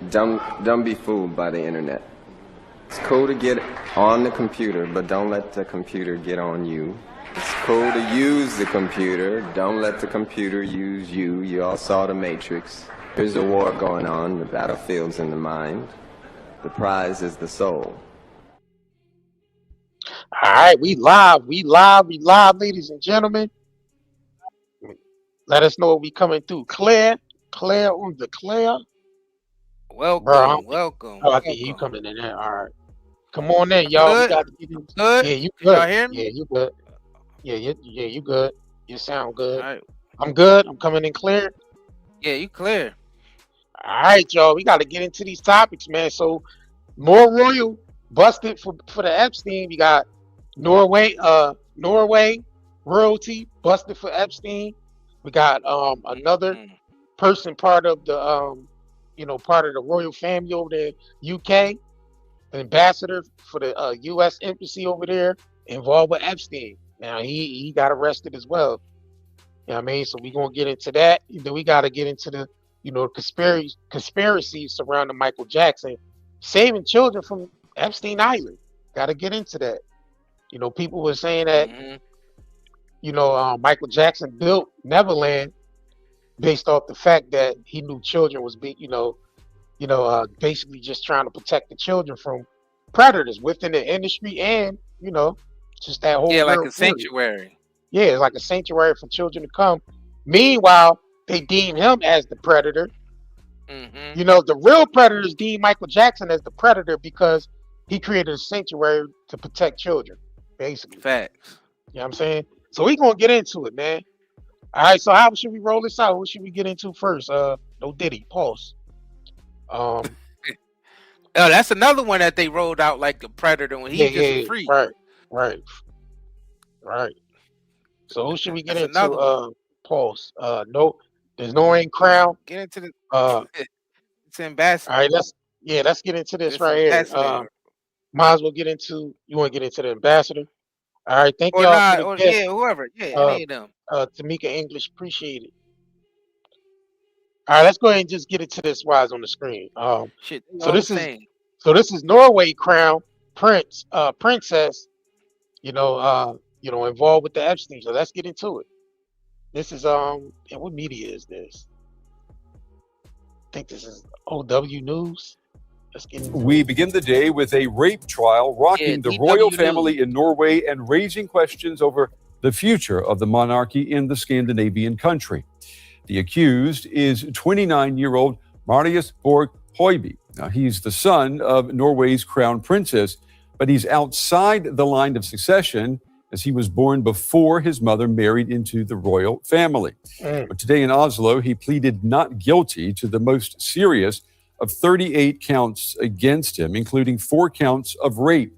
Don't be fooled by the internet. It's cool to get on the computer, but don't let the computer get on you. It's cool to use the computer. Don't let the computer use you. You all saw The Matrix. There's a war going on. The battlefield's in the mind. The prize is the soul. All right, we live, ladies and gentlemen. Let us know what we coming through. Claire on the Claire. Welcome. Oh, I can hear you coming in there. All right. Come on in, y'all. We got to get in. Good? Yeah, you good. Y'all hear me? Yeah, you good. Yeah, you good. You sound good. All right. I'm good. I'm coming in clear. Yeah, you clear. All right, y'all. We got to get into these topics, man. So, more royal busted for the Epstein. We got Norway royalty busted for Epstein. We got another person part of the part of the royal family over there, UK, an ambassador for the U.S. embassy over there, involved with Epstein. Now he got arrested as well. You know what I mean? So we're gonna get into that. Then we gotta get into the conspiracy surrounding Michael Jackson saving children from Epstein Island. Gotta get into that. People were saying that Michael Jackson built Neverland based off the fact that he knew children was basically just trying to protect the children from predators within the industry and just that whole like a sanctuary. Yeah, it's like a sanctuary for children to come. Meanwhile, they deem him as the predator. The real predators deem Michael Jackson as the predator because he created a sanctuary to protect children, basically. Facts. You know what I'm saying? So we're gonna get into it, man. All right, so how should we roll this out? What should we get into first? No Diddy, pause. Oh, that's another one that they rolled out like the predator when he just free. Right. So who should we get into? Pause. No, there's no rain crown. Get into the it's ambassador. All right, let's get into this right here. Might as well get into. You want to get into the ambassador? All right, thank y'all. Whoever. Any of them. Tamika English, appreciate it. All right, let's go ahead and just get into this while it's on the screen. So this is Norway crown princess, involved with the Epstein. So let's get into it. This is and what media is this? I think this is OW News. Let's get into We begin the day with a rape trial rocking the royal family in Norway and raising questions over the future of the monarchy in the Scandinavian country. The accused is 29-year-old Marius Borg Høiby. Now, he's the son of Norway's crown princess, but he's outside the line of succession as he was born before his mother married into the royal family. But today in Oslo, he pleaded not guilty to the most serious of 38 counts against him, including 4 counts of rape.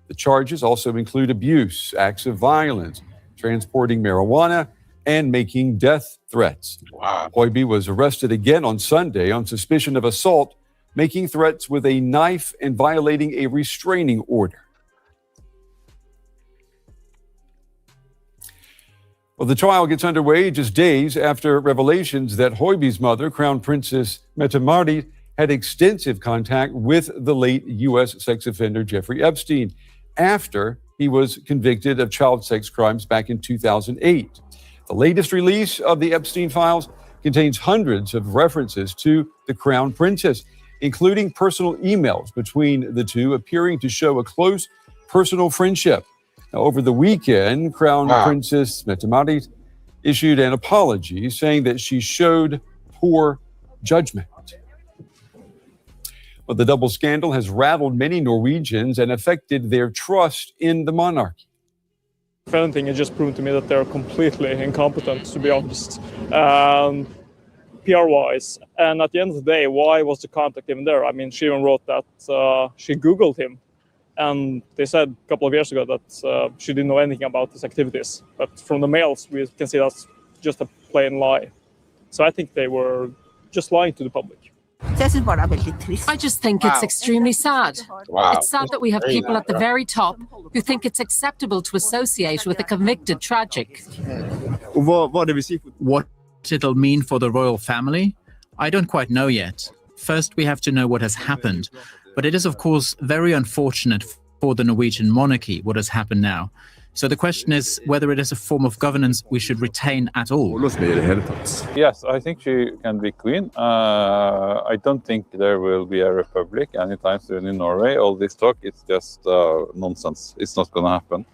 The charges also include abuse, acts of violence, transporting marijuana, and making death threats. Wow. Høiby was arrested again on Sunday on suspicion of assault, making threats with a knife and violating a restraining order. Well, the trial gets underway just days after revelations that Høiby's mother, Crown Princess Mette-Marit, had extensive contact with the late U.S. sex offender Jeffrey Epstein after he was convicted of child sex crimes back in 2008. The latest release of the Epstein files contains hundreds of references to the Crown Princess, including personal emails between the two appearing to show a close personal friendship. Now, over the weekend, Crown Princess Mette-Marit issued an apology saying that she showed poor judgment. Well, the double scandal has rattled many Norwegians and affected their trust in the monarchy. If anything, it just proved to me that they're completely incompetent, to be honest, PR-wise. And at the end of the day, why was the contact even there? I mean, she even wrote that she Googled him. And they said a couple of years ago that she didn't know anything about his activities. But from the mails, we can see that's just a plain lie. So I think they were just lying to the public. I just think it's extremely sad. Wow. It's sad that we have people at the very top who think it's acceptable to associate with a convicted tragic. What it'll mean for the royal family, I don't quite know yet. first we have to know what has happened. But it is, of course, very unfortunate for the Norwegian monarchy what has happened now. So the question is whether it is a form of governance we should retain at all. Yes, I think she can be queen. I don't think there will be a republic anytime soon in Norway. All this talk is just nonsense. It's not going to happen.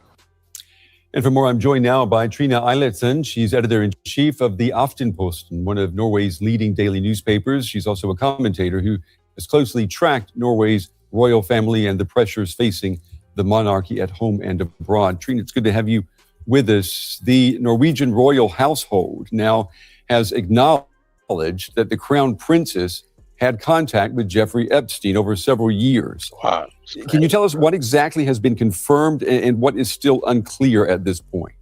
And for more, I'm joined now by Trine Eilertsen. She's editor-in-chief of the Aftenposten, one of Norway's leading daily newspapers. She's also a commentator who has closely tracked Norway's royal family and the pressures facing the monarchy at home and abroad. Trine, it's good to have you with us. The Norwegian royal household now has acknowledged that the crown princess had contact with Jeffrey Epstein over several years. Wow. Can you tell us what exactly has been confirmed and what is still unclear at this point?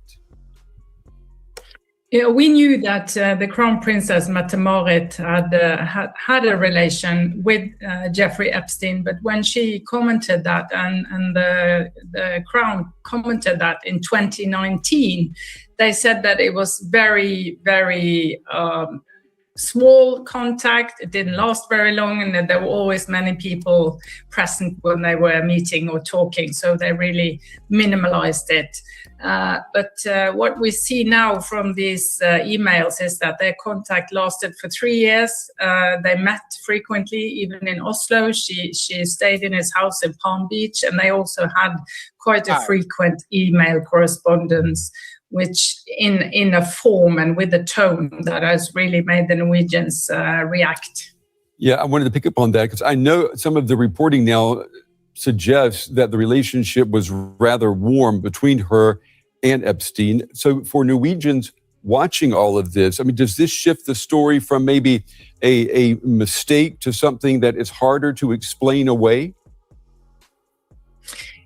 Yeah, we knew that the Crown Princess Mette-Marit had a relation with Jeffrey Epstein, but when she commented that and the Crown commented that in 2019, they said that it was very, very small contact. It didn't last very long, and that there were always many people present when they were meeting or talking, so they really minimalized it. But what we see now from these emails is that their contact lasted for 3 years. They met frequently, even in Oslo. She stayed in his house in Palm Beach, and they also had quite a frequent email correspondence, which in a form and with a tone that has really made the Norwegians react. Yeah, I wanted to pick up on that because I know some of the reporting now suggests that the relationship was rather warm between her and Epstein. So for Norwegians watching all of this, I mean, does this shift the story from maybe a mistake to something that is harder to explain away?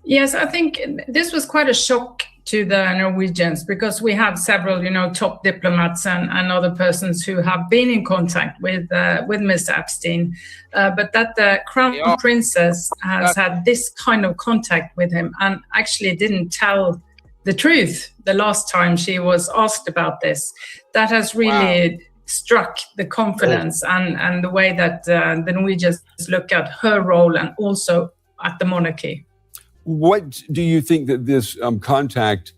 Yes, I think this was quite a shock to the Norwegians because we have several, top diplomats and other persons who have been in contact with Mr. Epstein, but that the Crown Princess has had this kind of contact with him and actually didn't tell the truth the last time she was asked about this. That has really struck the confidence and the way that the Norwegians look at her role and also at the monarchy. What do you think that this contact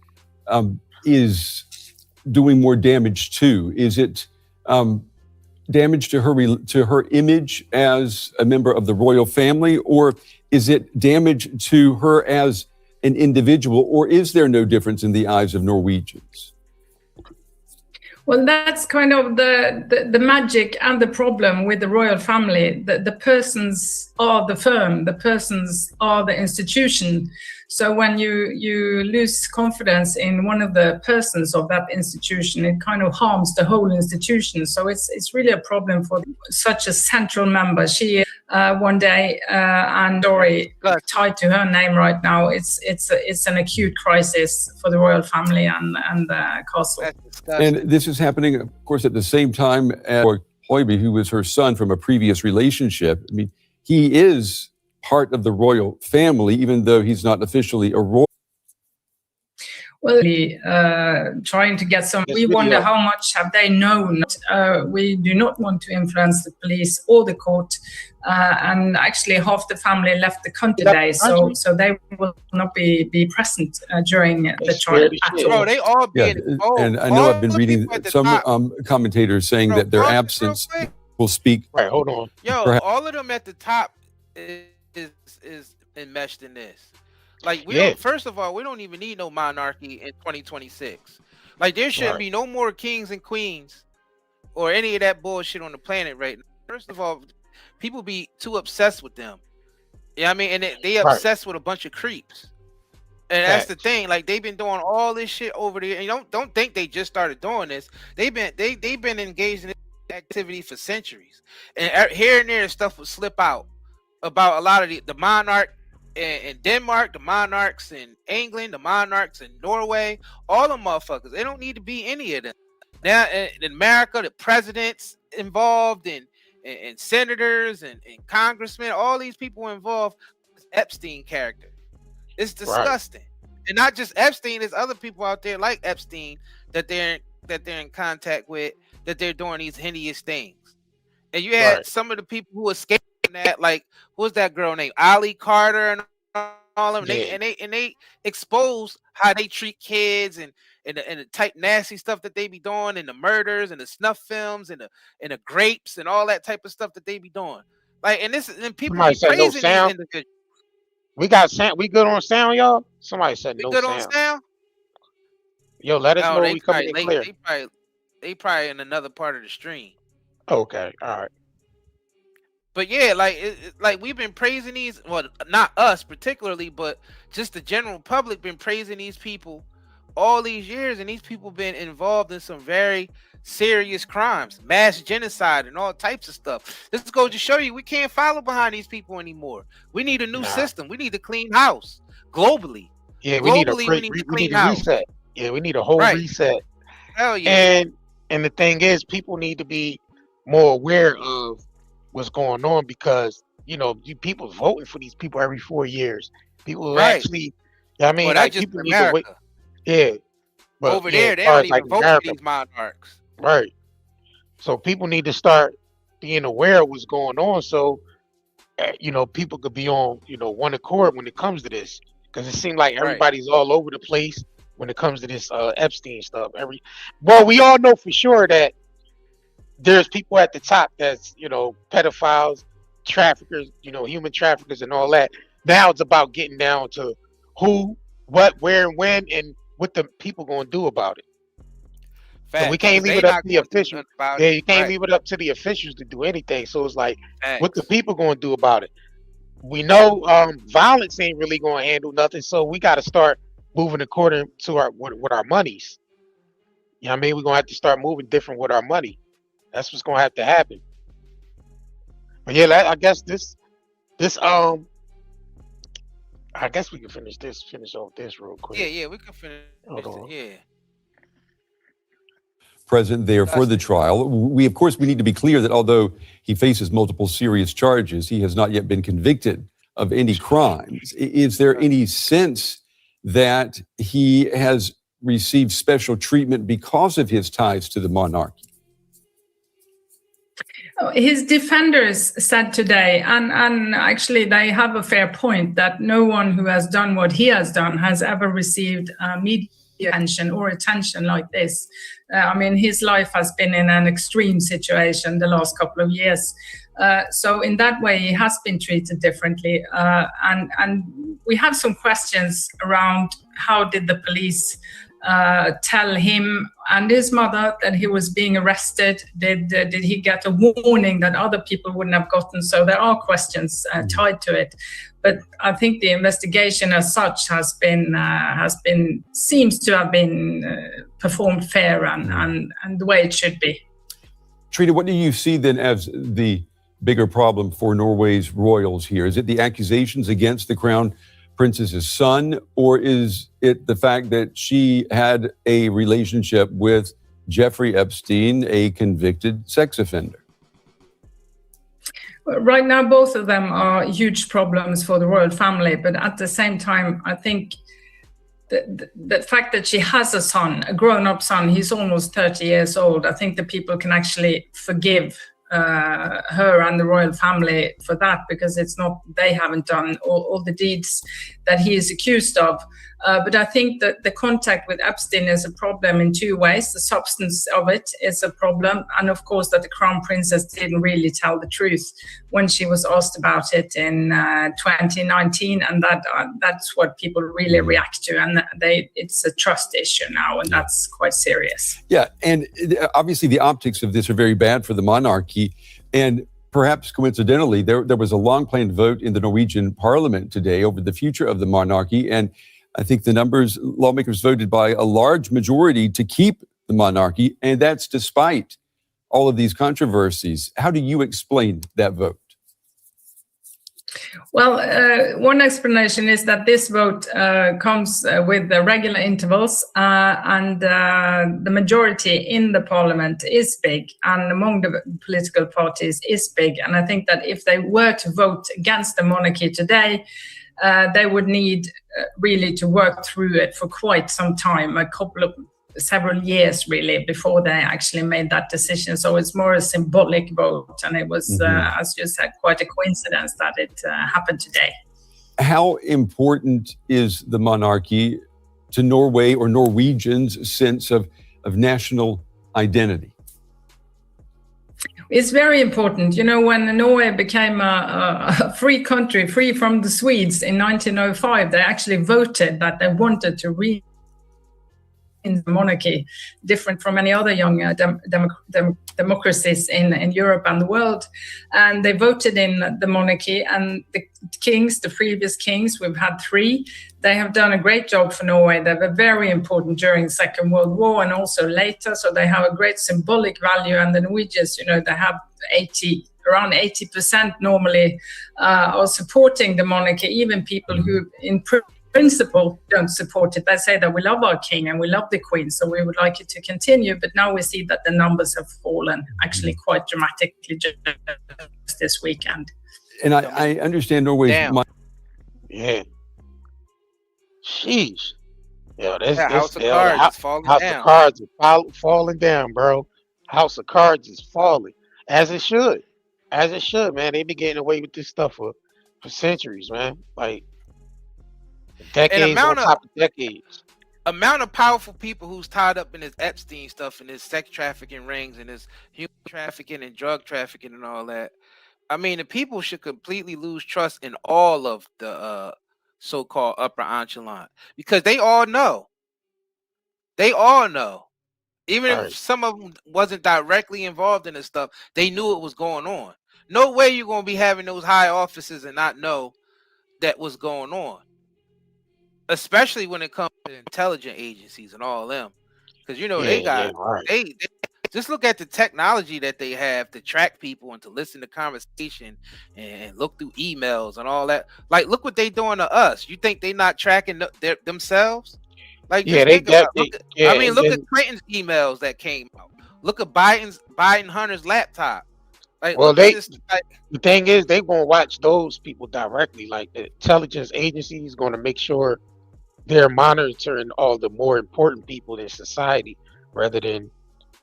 is doing more damage to? Is it damage to her image as a member of the royal family, or is it damage to her as an individual, or is there no difference in the eyes of Norwegians? Well, that's kind of the magic and the problem with the royal family. The persons are the firm, the persons are the institution. So when you lose confidence in one of the persons of that institution, it kind of harms the whole institution. So it's really a problem for such a central member. She one day and story tied to her name right now. It's an acute crisis for the royal family and the castle. And this is happening, of course, at the same time as Høiby, who was her son from a previous relationship. I mean, he is part of the royal family, even though he's not officially a royal. Well, trying to get some. We wonder how much have they known. We do not want to influence the police or the court. And actually, half the family left the country today, so they will not be present during the trial at all. Bro, they all being involved. And I know I've been reading some commentators saying that their absence will speak. Right, hold on. Yo, all of them at the top is enmeshed in this. Like, first of all, we don't even need no monarchy in 2026. Like, there shouldn't be no more kings and queens or any of that bullshit on the planet right now. First of all, people be too obsessed with them. You know what I mean? And they obsessed with a bunch of creeps. And that's the thing. Like, they've been doing all this shit over there. And you don't think they just started doing this. They've been engaged in this activity for centuries. And here and there, stuff will slip out about a lot of the monarch in Denmark, the monarchs in England, the monarchs in Norway, all the motherfuckers. They don't need to be any of them. Now in America, the presidents involved and senators and congressmen, all these people involved. Epstein character. It's disgusting. And not just Epstein, there's other people out there like Epstein that they're in contact with, that they're doing these hideous things. And you had some of the people who escaped from that, like what was that girl named Ali Carter and all of them, and they expose how they treat kids and the type nasty stuff that they be doing, and the murders and the snuff films and the grapes and all that type of stuff that they be doing. Like, and people Somebody be said no praising these sound. individuals. We got sound. We good on sound, y'all? Somebody said no good sound. on sound? Yo, let us know they we coming in clear. They probably in another part of the stream. Okay, all right. But yeah, like we've been praising these, well, not us particularly, but just the general public been praising these people all these years, and these people been involved in some very serious crimes, mass genocide, and all types of stuff. This goes to show you we can't follow behind these people anymore. We need a new system. We need a clean house globally. Yeah, we need a reset. Yeah, we need a whole reset. Hell yeah. And the thing is, people need to be more aware of what's going on, because people voting for these people every 4 years. People actually, I mean, like, people need to wait. Yeah, but over there they don't even vote for these monarchs. Right. So people need to start being aware of what's going on, so people could be on one accord when it comes to this, because it seems like everybody's all over the place when it comes to this Epstein stuff. We all know for sure that there's people at the top that's pedophiles, traffickers, human traffickers, and all that. Now it's about getting down to who, what, where, and when, and what the people going to do about it. So we can't leave it up to the officials. Yeah, you can't leave it up to the officials to do anything. So it's like, what the people going to do about it? We know violence ain't really going to handle nothing. So we got to start moving according to our monies. You know what I mean? We're going to have to start moving different with our money. That's what's going to have to happen. But yeah, I guess I guess we can finish off this real quick. Yeah, we can finish it. Yeah. Present there for the trial. We need to be clear that although he faces multiple serious charges, he has not yet been convicted of any crimes. Is there any sense that he has received special treatment because of his ties to the monarchy? His defenders said today, and actually they have a fair point, that no one who has done what he has done has ever received media attention or attention like this. I mean, his life has been in an extreme situation the last couple of years. So in that way, he has been treated differently. And we have some questions around how did the police tell him and his mother that he was being arrested? Did he get a warning that other people wouldn't have gotten? So there are questions tied to it. But I think the investigation as such seems to have been performed fair and the way it should be. Trina, what do you see then as the bigger problem for Norway's royals here? Is it the accusations against the crown princess's son, or is it the fact that she had a relationship with Jeffrey Epstein, a convicted sex offender? Right now, both of them are huge problems for the royal family. But at the same time, I think the fact that she has a son, a grown-up son, he's almost 30 years old, I think that people can actually forgive her and the royal family for that, because it's not, they haven't done all the deeds that he is accused of. But I think that the contact with Epstein is a problem in two ways. The substance of it is a problem, and of course that the crown princess didn't really tell the truth when she was asked about it in 2019, and that's what people really react to, and it's a trust issue now, and that's quite serious. Yeah, and obviously the optics of this are very bad for the monarchy, and perhaps coincidentally, there was a long-planned vote in the Norwegian parliament today over the future of the monarchy, and I think lawmakers voted by a large majority to keep the monarchy, and that's despite all of these controversies. How do you explain that vote? Well, one explanation is that this vote comes with the regular intervals, and the majority in the parliament is big, and among the political parties is big. And I think that if they were to vote against the monarchy today, they would need really to work through it for quite some time, a several years really before they actually made that decision. So it's more a symbolic vote, and it was, as you said, quite a coincidence that it happened today. How important is the monarchy to Norway or Norwegians' sense of national identity? It's very important. You know, when Norway became a free country, free from the Swedes in 1905, they actually voted that they wanted to in the monarchy, different from any other young democracies in Europe and the world. And they voted in the monarchy, and the kings, the previous kings, we've had 3, they have done a great job for Norway. They were very important during the Second World War and also later, so they have a great symbolic value. And the Norwegians, you know, they have around 80% normally are supporting the monarchy, even people who in principle don't support it. They say that we love our king and we love the queen, so we would like it to continue. But now we see that the numbers have fallen actually quite dramatically just this weekend. And I understand Norway's... Yeah. Sheesh. Yeah, House of Cards is falling House down. of Cards is falling down, bro. House of Cards is falling. As it should. As it should, man. They've been getting away with this stuff for centuries, man. Like, decades on top of decades. Amount of powerful people who's tied up in this Epstein stuff and this sex trafficking rings and this human trafficking and drug trafficking and all that. I mean, the people should completely lose trust in all of the so-called upper echelon, because they all know. They all know. Even if some of them wasn't directly involved in this stuff, they knew it was going on. No way you're going to be having those high offices and not know that was going on. Especially when it comes to intelligence agencies and all them. Because, you know, they just look at the technology that they have to track people and to listen to conversation and look through emails and all that. Like, look what they doing to us. You think they not tracking themselves? Like, look at Clinton's emails that came out. Look at Biden Hunter's laptop. Like, well, the thing is, they gonna watch those people directly. Like, the intelligence agency is gonna make sure they're monitoring all the more important people in society rather than,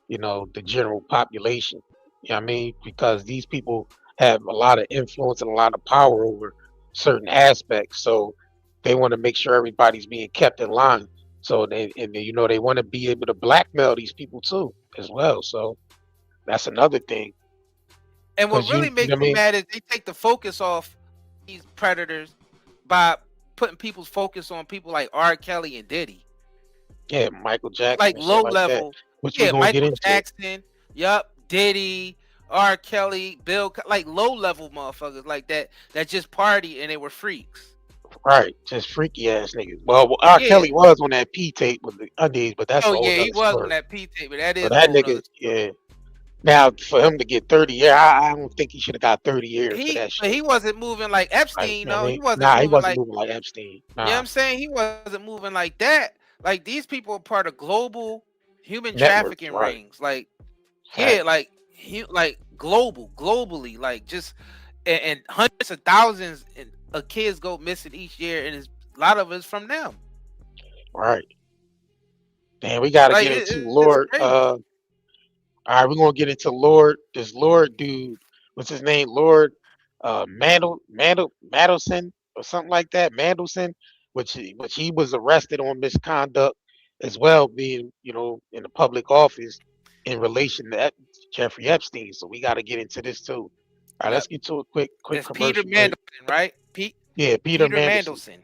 you know, the general population. You know what I mean? Because these people have a lot of influence and a lot of power over certain aspects. So they want to make sure everybody's being kept in line. So they want to be able to blackmail these people too, as well. So that's another thing. And what really makes me mad is they take the focus off these predators by putting people's focus on people like R. Kelly and Diddy. Yeah, Michael Jackson. Like low level. Michael Jackson. Yup, Diddy, R. Kelly, like low level motherfuckers like that just party and they were freaks. Right, just freaky ass niggas. Well, R. Kelly was on that P tape with the undies, but that's he was on that P tape, but that is that nigga. Now for him to get 30 years, I don't think he should have got 30 years for that shit. He wasn't moving like Epstein, though. He wasn't. He wasn't moving like Epstein. You know what I'm saying? He wasn't moving like that. Like, these people are part of global human trafficking rings. Like, like globally, like just and hundreds of thousands of kids go missing each year, and a lot of it's from them. Right. Damn, we gotta get into Lord. All right, we're gonna get into Lord. This Lord dude, what's his name? Lord Mandelson or something like that. Mandelson, which he was arrested on misconduct as well, being, you know, in the public office in relation to Jeffrey Epstein. So we got to get into this too. All right, let's get to a quick it's commercial. Peter Mandelson, right? Peter Mandelson.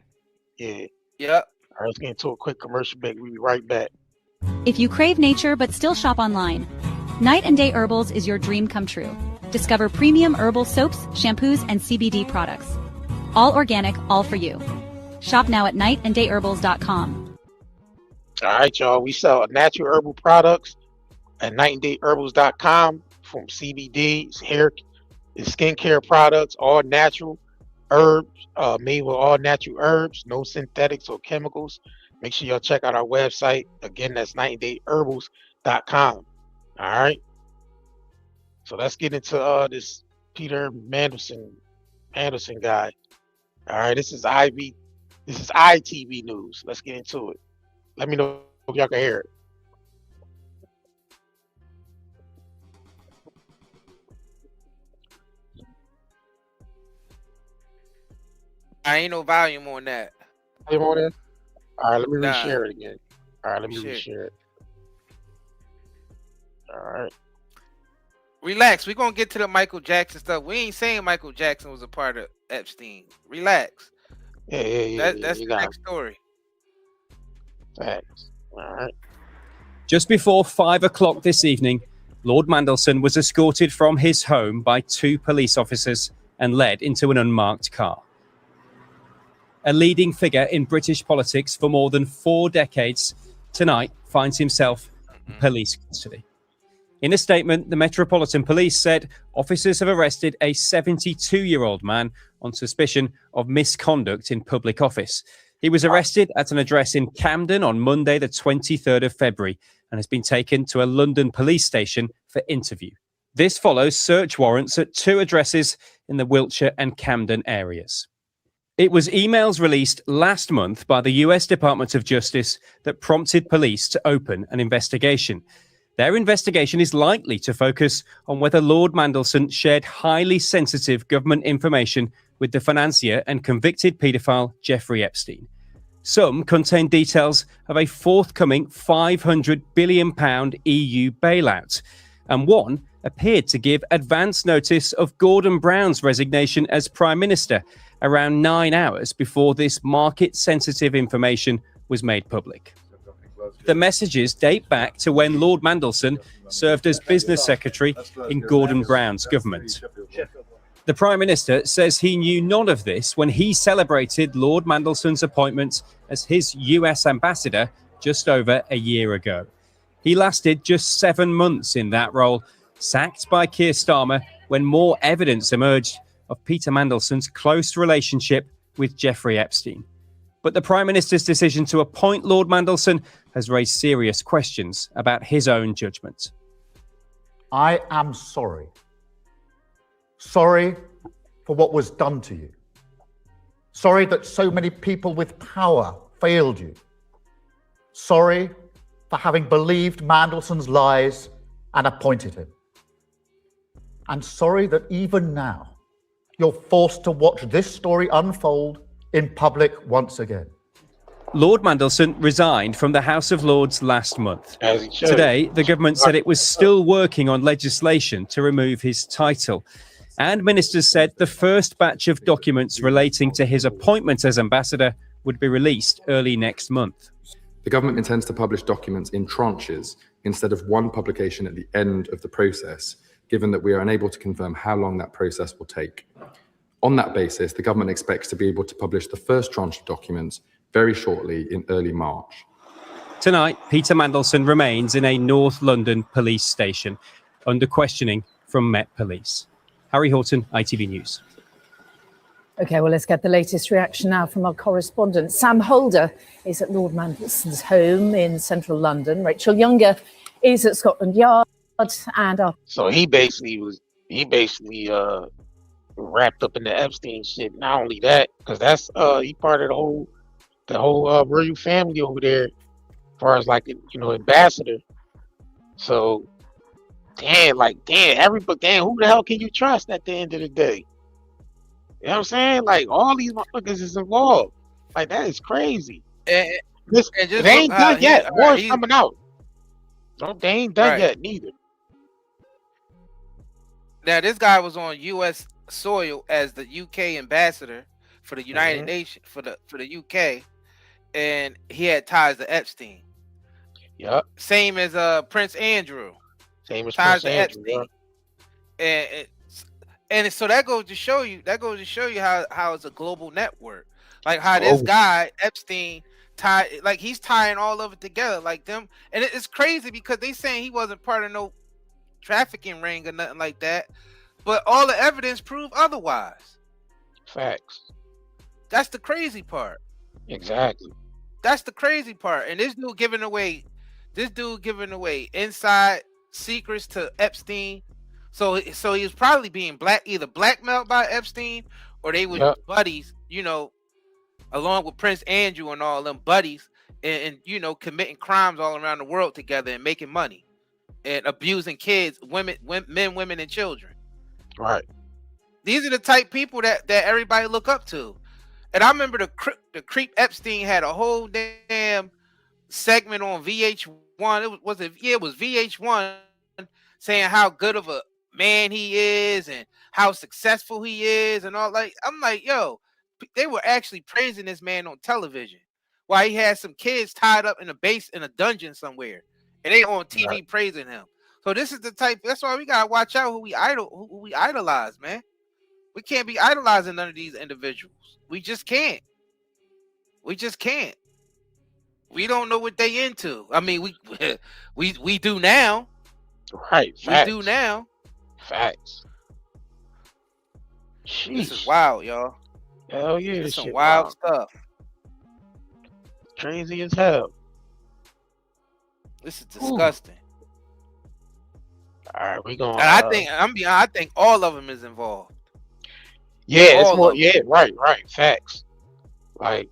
Yeah. Yep. All right, let's get into a quick commercial break. We'll be right back. If you crave nature but still shop online, Night and Day Herbals is your dream come true. Discover premium herbal soaps, shampoos, and CBD products. All organic, all for you. Shop now at nightandayherbals.com. All right, y'all. We sell natural herbal products at nightandayherbals.com, from CBD, hair, skincare products, all natural herbs, made with all natural herbs, no synthetics or chemicals. Make sure y'all check out our website. Again, that's nightandayherbals.com. All right. So let's get into this Peter Mandelson guy. All right, this is ITV news. Let's get into it. Let me know if y'all can hear it. ain't no volume on that. You want it? All right, let me Nah. reshare it again. All right, let me Shit. reshare it. All right. Relax. We're gonna get to the Michael Jackson stuff. We ain't saying Michael Jackson was a part of Epstein. Relax. Yeah. That's You the got next story. facts. All right. Just before 5 o'clock this evening, Lord Mandelson was escorted from his home by 2 police officers and led into an unmarked car. A leading figure in British politics for more than 4 decades, tonight finds himself in police custody. In a statement, the Metropolitan Police said officers have arrested a 72-year-old man on suspicion of misconduct in public office. He was arrested at an address in Camden on Monday, the 23rd of February, and has been taken to a London police station for interview. This follows search warrants at 2 addresses in the Wiltshire and Camden areas. It was emails released last month by the US Department of Justice that prompted police to open an investigation. Their investigation is likely to focus on whether Lord Mandelson shared highly sensitive government information with the financier and convicted paedophile Jeffrey Epstein. Some contain details of a forthcoming £500 billion EU bailout, and one appeared to give advance notice of Gordon Brown's resignation as Prime Minister around 9 hours before this market-sensitive information was made public. The messages date back to when Lord Mandelson served as business secretary in Gordon Brown's government. The Prime Minister says he knew none of this when he celebrated Lord Mandelson's appointment as his US ambassador just over a year ago. He lasted just 7 months in that role, sacked by Keir Starmer when more evidence emerged of Peter Mandelson's close relationship with Jeffrey Epstein. But the Prime Minister's decision to appoint Lord Mandelson has raised serious questions about his own judgment. I am sorry. Sorry for what was done to you. Sorry that so many people with power failed you. Sorry for having believed Mandelson's lies and appointed him. And sorry that even now, you're forced to watch this story unfold in public once again. Lord Mandelson resigned from the House of Lords last month. As he should. Today, the government said it was still working on legislation to remove his title. And ministers said the first batch of documents relating to his appointment as ambassador would be released early next month. The government intends to publish documents in tranches instead of one publication at the end of the process, given that we are unable to confirm how long that process will take. On that basis, the government expects to be able to publish the first tranche of documents very shortly in early March. Tonight, Peter Mandelson remains in a North London police station under questioning from Met Police. Harry Horton, ITV News. OK, well, let's get the latest reaction now from our correspondent. Sam Holder is at Lord Mandelson's home in central London. Rachel Younger is at Scotland Yard. And so he basically wrapped up in the Epstein shit. Not only that, because that's he part of the whole royal family over there, as far as like ambassador. So damn, who the hell can you trust at the end of the day? You know what I'm saying? Like all these motherfuckers is involved. Like that is crazy. And it ain't done yet. More is coming out. They ain't done yet neither. Now this guy was on U.S. soil as the UK ambassador for the United Nations for the UK, and he had ties to Epstein. Yep. Same as Prince Andrew. Same as ties Prince to Andrew. Epstein. And so that goes to show you how it's a global network. Like how this guy Epstein he's tying all of it together like them, and it's crazy because they saying he wasn't part of no trafficking ring or nothing like that, but all the evidence prove otherwise. Facts. That's the crazy part. Exactly. That's the crazy part. And this dude giving away inside secrets to Epstein. So he was probably being either blackmailed by Epstein or they were buddies, along with Prince Andrew and all them buddies, and committing crimes all around the world together and making money and abusing kids, women, and children. Right. These are the type people that everybody look up to. And I remember the creep Epstein had a whole damn segment on VH1. It was VH1 saying how good of a man he is and how successful he is and all. Like, I'm like, yo, they were actually praising this man on television while he had some kids tied up in a dungeon somewhere, and they on TV praising him. So this is the type. That's why we gotta watch out who we idolize, man. We can't be idolizing none of these individuals. We just can't. We just can't. We don't know what they into. I mean, we do now. Right. Facts. We do now. Facts. Sheesh. This is wild, y'all. Hell yeah, This some shit wild stuff. Crazy as hell. This is disgusting. All right, we going. And I think all of them is involved. Yeah, it's more. Yeah, right. Facts. Like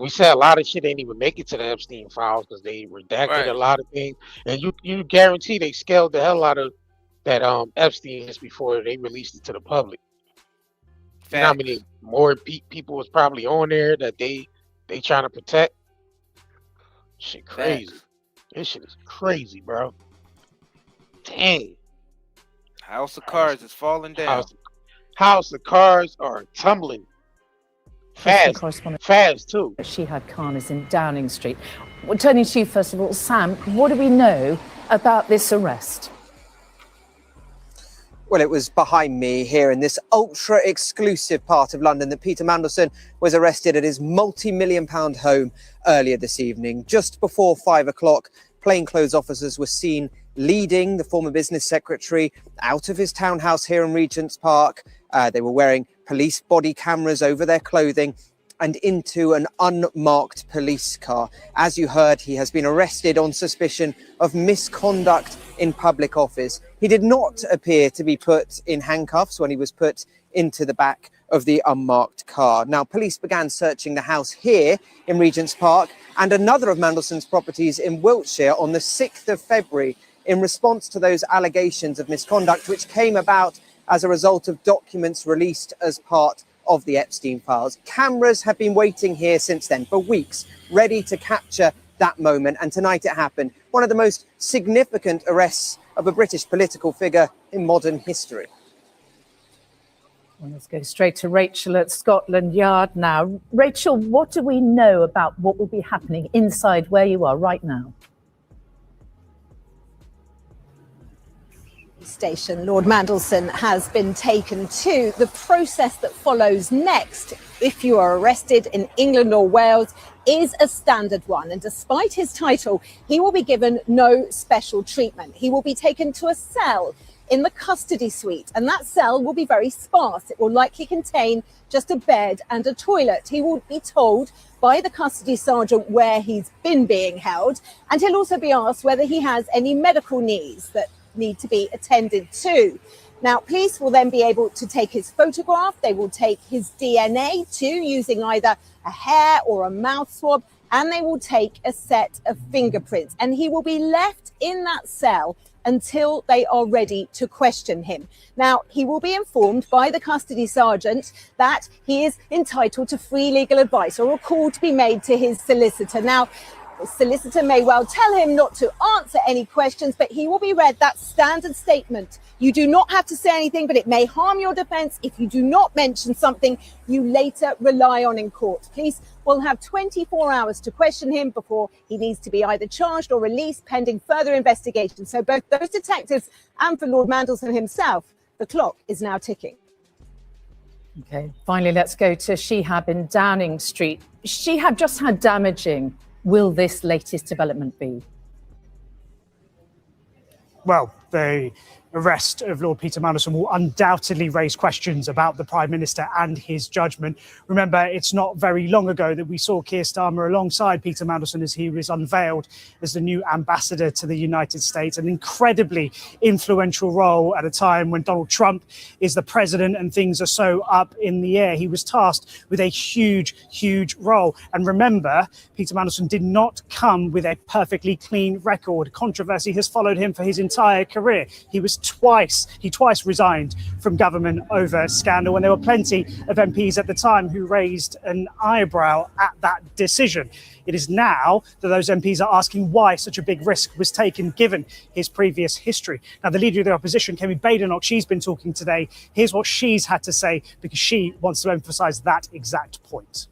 we said, a lot of shit ain't even make it to the Epstein files because they redacted a lot of things, and you guarantee they scaled the hell out of that Epstein just before they released it to the public. You know how many more people was probably on there that they trying to protect? Shit crazy. This shit is crazy, bro. Dang. House of cards is falling down. House of cards are tumbling. Fast too. Shihab Khan is in Downing Street. Well, turning to you first of all, Sam, what do we know about this arrest? Well, it was behind me here in this ultra-exclusive part of London that Peter Mandelson was arrested at his multi-million-pound home earlier this evening. Just before 5 o'clock, plainclothes officers were seen leading the former business secretary out of his townhouse here in Regent's Park. They were wearing police body cameras over their clothing and into an unmarked police car. As you heard, he has been arrested on suspicion of misconduct in public office. He did not appear to be put in handcuffs when he was put into the back of the unmarked car. Now, police began searching the house here in Regent's Park and another of Mandelson's properties in Wiltshire on the 6th of February in response to those allegations of misconduct, which came about as a result of documents released as part of the Epstein files. Cameras have been waiting here since then for weeks, ready to capture that moment. And tonight it happened. One of the most significant arrests of a British political figure in modern history. Well, let's go straight to Rachel at Scotland Yard now. Rachel, what do we know about what will be happening inside where you are right now? Station Lord Mandelson has been taken to. The process that follows next, if you are arrested in England or Wales, is a standard one. And despite his title, he will be given no special treatment. He will be taken to a cell in the custody suite, and that cell will be very sparse. It will likely contain just a bed and a toilet. He will be told by the custody sergeant where he's been being held, and he'll also be asked whether he has any medical needs that need to be attended to. Now, police will then be able to take his photograph. They will take his DNA too, using either a hair or a mouth swab, and they will take a set of fingerprints. And he will be left in that cell until they are ready to question him. Now, he will be informed by the custody sergeant that he is entitled to free legal advice, or a call to be made to his solicitor. Now, the solicitor may well tell him not to answer any questions, but he will be read that standard statement. You do not have to say anything, but it may harm your defence if you do not mention something you later rely on in court. Police will have 24 hours to question him before he needs to be either charged or released pending further investigation. So both those detectives and for Lord Mandelson himself, the clock is now ticking. Okay, finally, let's go to Shihab in Downing Street. Shihab, just how damaging will this latest development be? Well, the arrest of Lord Peter Mandelson will undoubtedly raise questions about the Prime Minister and his judgment. Remember, it's not very long ago that we saw Keir Starmer alongside Peter Mandelson as he was unveiled as the new ambassador to the United States, an incredibly influential role at a time when Donald Trump is the president and things are so up in the air. He was tasked with a huge, huge role. And remember, Peter Mandelson did not come with a perfectly clean record. Controversy has followed him for his entire career. He was twice. He twice resigned from government over scandal, and there were plenty of MPs at the time who raised an eyebrow at that decision. It is now that those MPs are asking why such a big risk was taken given his previous history. Now, the leader of the opposition, Kemi Badenoch, she's been talking today. Here's what she's had to say because she wants to emphasise that exact point.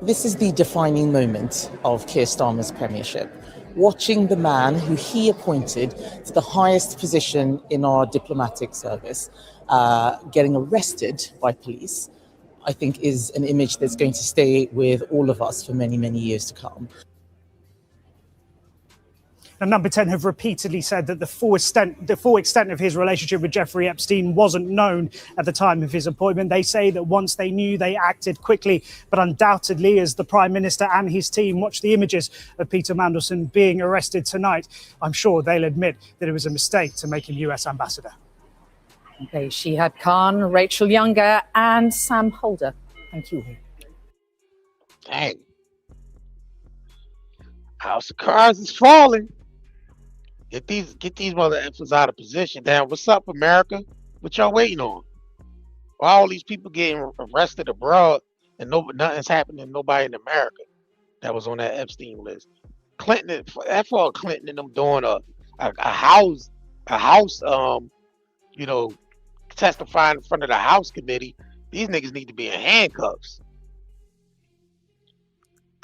This is the defining moment of Keir Starmer's premiership. Watching the man who he appointed to the highest position in our diplomatic service getting arrested by police, I think is an image that's going to stay with all of us for many, many years to come. And Number 10 have repeatedly said that the full extent of his relationship with Jeffrey Epstein wasn't known at the time of his appointment. They say that once they knew, they acted quickly. But undoubtedly, as the Prime Minister and his team watch the images of Peter Mandelson being arrested tonight, I'm sure they'll admit that it was a mistake to make him US ambassador. Okay, Shihad Khan, Rachel Younger, and Sam Holder. Thank you. Dang. House of Cards is falling. Get these mother effers out of position. Damn, what's up, America? What y'all waiting on? Why all these people getting arrested abroad and nothing's happening to nobody in America that was on that Epstein list? Clinton, that's all Clinton and them doing a house, testifying in front of the House committee. These niggas need to be in handcuffs.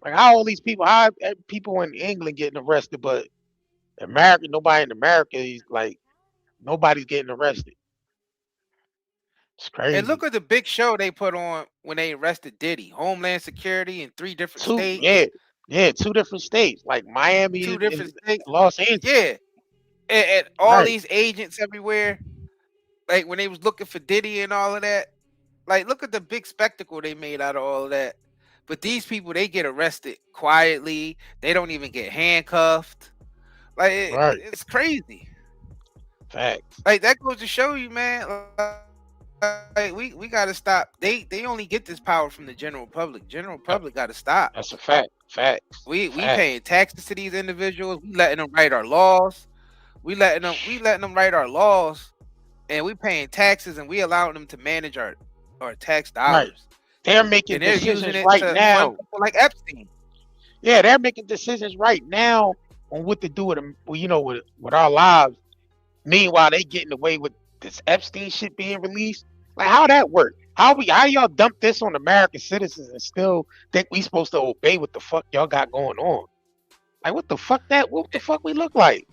Like how all these people, how people in England getting arrested, but America, nobody in America is like, nobody's getting arrested. It's crazy. And look at the big show they put on when they arrested Diddy. Homeland Security in 3 different states. Yeah, 2 different states, like Miami, 2 different states. Los Angeles. Yeah, and all these agents everywhere. Like when they was looking for Diddy and all of that. Like, look at the big spectacle they made out of all of that. But these people, they get arrested quietly. They don't even get handcuffed. Like, it's crazy. Facts. Like, that goes to show you, man. Like, we got to stop. They only get this power from the general public. General public got to stop. That's a fact. Facts. We paying taxes to these individuals. We letting them write our laws. We letting them write our laws, and we paying taxes, and we allowing them to manage our tax dollars. Right. They're making decisions right now. People like Epstein. Yeah, they're making decisions right now on what to do with them, with our lives. Meanwhile, they getting away with this Epstein shit being released. Like, how that work? How y'all dump this on American citizens and still think we supposed to obey what the fuck y'all got going on? Like, what the fuck we look like?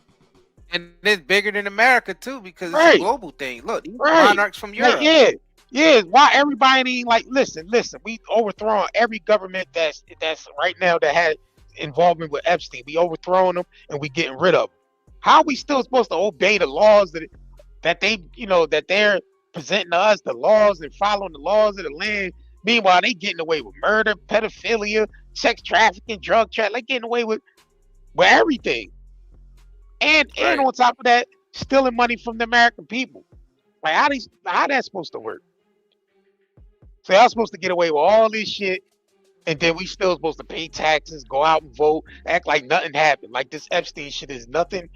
And it's bigger than America too, because it's a global thing. Look, these monarchs from Europe. Like, yeah. Why everybody ain't like, listen, we overthrown every government that's right now that had involvement with Epstein. We overthrowing them and we getting rid of them. How are we still supposed to obey the laws that they're presenting to us, the laws and following the laws of the land? Meanwhile, they getting away with murder, pedophilia, sex trafficking, drug trafficking, like getting away with everything. And on top of that, stealing money from the American people. Like how that's supposed to work? So y'all supposed to get away with all this shit, and then we still supposed to pay taxes, go out and vote, act like nothing happened. Like this Epstein shit is nothing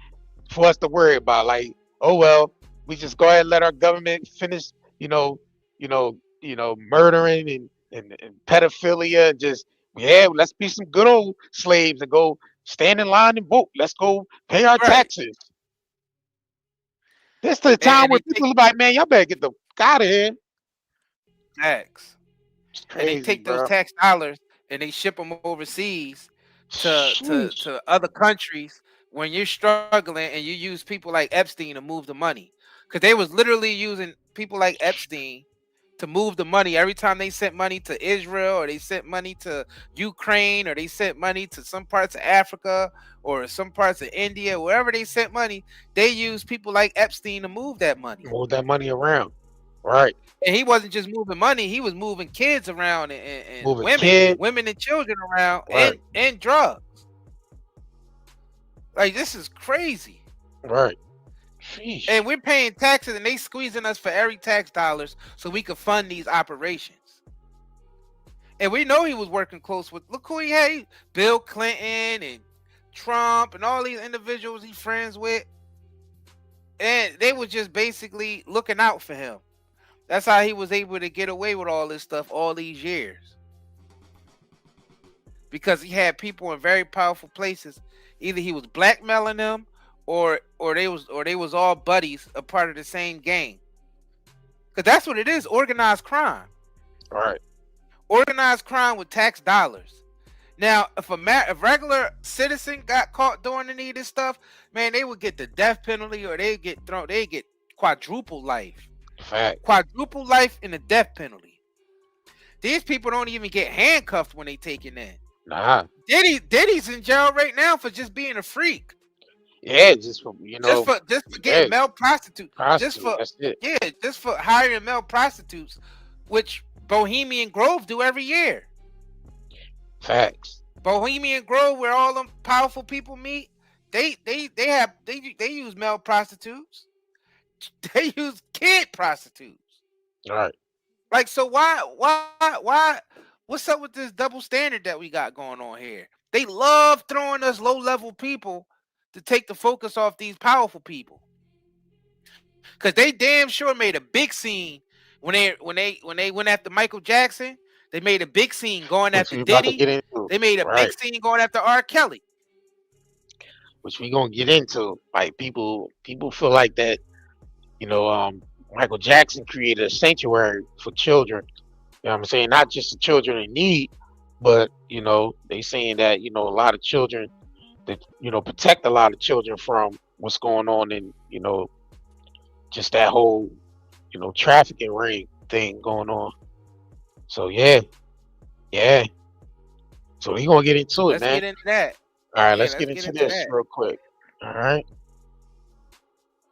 for us to worry about. Like, oh well, we just go ahead and let our government finish, murdering and pedophilia, and just let's be some good old slaves and go stand in line and vote. Let's go pay our taxes. This is the time where people are like, man, y'all better get the out of here. Tax. And they take those tax dollars and they ship them overseas to other countries when you're struggling, and you use people like Epstein to move the money. Because they was literally using people like Epstein to move the money. Every time they sent money to Israel, or they sent money to Ukraine, or they sent money to some parts of Africa or some parts of India, wherever they sent money, they used people like Epstein to move that money. Move that money around. Right. And he wasn't just moving money, he was moving kids around and women and children around, and drugs. Like, this is crazy. Right. Sheesh. And we're paying taxes, and they squeezing us for every tax dollars so we could fund these operations. And we know he was working close with, look who he had, Bill Clinton and Trump and all these individuals he's friends with. and they were just basically looking out for him. That's how he was able to get away with all this stuff all these years. Because he had people in very powerful places. Either he was blackmailing them, or they was all buddies, a part of the same gang. Because that's what it is, organized crime. All right. Organized crime with tax dollars. Now, if a regular citizen got caught doing any of this stuff, man, they would get the death penalty, or they get quadruple life. Fact. Quadruple life and the death penalty. These people don't even get handcuffed when they taken in. Nah. Diddy's in jail right now for just being a freak. Yeah, just for just for getting male prostitutes. Just for hiring male prostitutes, which Bohemian Grove do every year. Facts. Bohemian Grove, where all them powerful people meet, they use male prostitutes. They use kid prostitutes. All right. Like, so why? What's up with this double standard that we got going on here? They love throwing us low-level people to take the focus off these powerful people. Cause they damn sure made a big scene when they went after Michael Jackson. They made a big scene going after Diddy. They made a big scene going after R. Kelly. Which we gonna get into. Like people feel like that, Michael Jackson created a sanctuary for children. You know what I'm saying? Not just the children in need, but they saying that, a lot of children that, protect a lot of children from what's going on in, just that whole, trafficking ring thing going on. So yeah. So we're gonna get into it, man. Let's get into that. All right, let's get into this real quick. All right.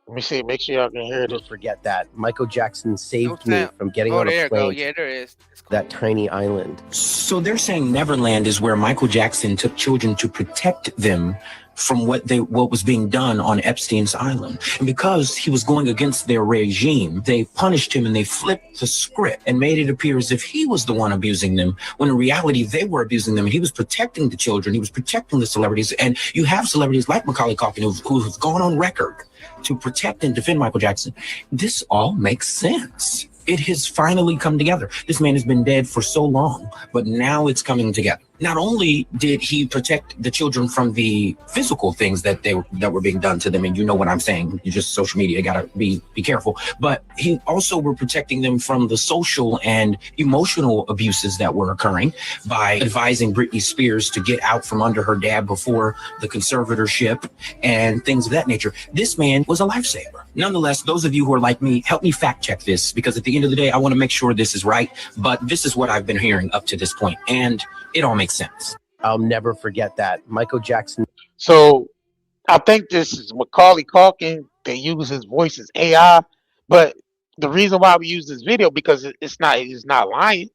Let me see. Make sure y'all can hear this. Don't forget that Michael Jackson saved me from getting on a plane. Yeah, there is. That tiny island. So they're saying Neverland is where Michael Jackson took children to protect them from what was being done on Epstein's island. And because he was going against their regime, they punished him and they flipped the script and made it appear as if he was the one abusing them, when in reality they were abusing them. And he was protecting the children, he was protecting the celebrities. And you have celebrities like Macaulay Culkin who've gone on record to protect and defend Michael Jackson. This all makes sense. It has finally come together. This man has been dead for so long, but now it's coming together. Not only did he protect the children from the physical things that were being done to them, and you know what I'm saying, you just social media, gotta be careful, but he also were protecting them from the social and emotional abuses that were occurring by advising Britney Spears to get out from under her dad before the conservatorship and things of that nature. This man was a lifesaver. Nonetheless, those of you who are like me, help me fact check this, because at the end of the day, I want to make sure this is right, but this is what I've been hearing up to this point, and it all makes sense. I'll never forget that. Michael Jackson. So I think this is Macaulay Culkin. They use his voice as AI, but the reason why we use this video, because it's not lying.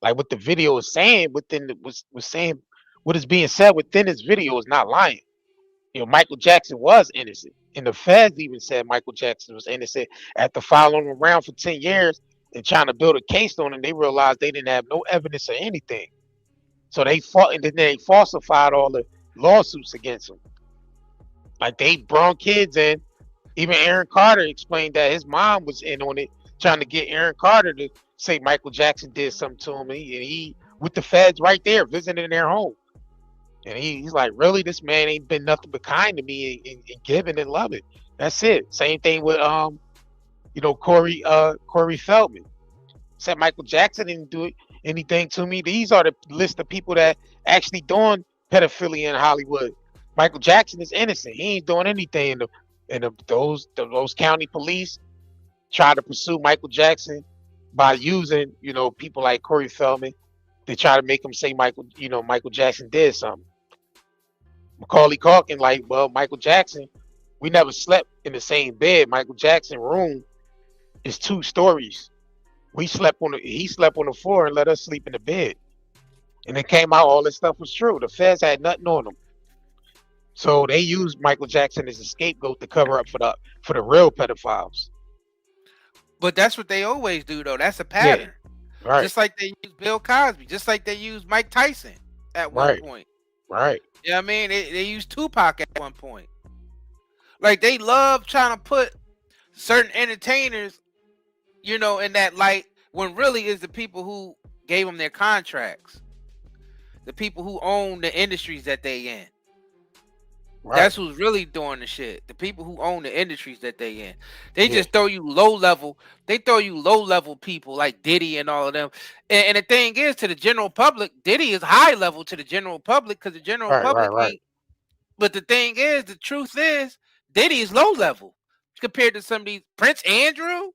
Like what the video is saying was saying, what is being said within this video is not lying. Michael Jackson was innocent, and the feds even said Michael Jackson was innocent after following him around for 10 years and trying to build a case on him. They realized they didn't have no evidence of anything. So they fought, and then they falsified all the lawsuits against him. Like they brought kids in. Even Aaron Carter explained that his mom was in on it, trying to get Aaron Carter to say Michael Jackson did something to him. And he with the feds right there, visiting their home. And he's like, really, this man ain't been nothing but kind to me and giving and loving. That's it. Same thing with Corey Feldman. Said Michael Jackson didn't do anything to me. These are the list of people that actually doing pedophilia in Hollywood. Michael Jackson is innocent. He ain't doing anything. Those county police try to pursue Michael Jackson by using people like Corey Feldman to try to make him say Michael Jackson did something. Macaulay Culkin, like, well, Michael Jackson, we never slept in the same bed. Michael Jackson's room is 2 stories. He slept on the floor and let us sleep in the bed. And it came out all this stuff was true. The feds had nothing on them. So they used Michael Jackson as a scapegoat to cover up for the real pedophiles. But that's what they always do, though. That's a pattern. Yeah. Right. Just like they used Bill Cosby, just like they used Mike Tyson at one point. Right. Yeah, I mean, they used Tupac at one point. Like, they love trying to put certain entertainers, you know, in that light, when really is the people who gave them their contracts, the people who own the industries that they in. Right. That's who's really doing the shit. The people who own the industries that they in. They just throw you low level. They throw you low level people like Diddy and all of them. And the thing is, to the general public, Diddy is high level to the general public because the general public ain't. But the thing is, the truth is, Diddy is low level compared to some of these Prince Andrew,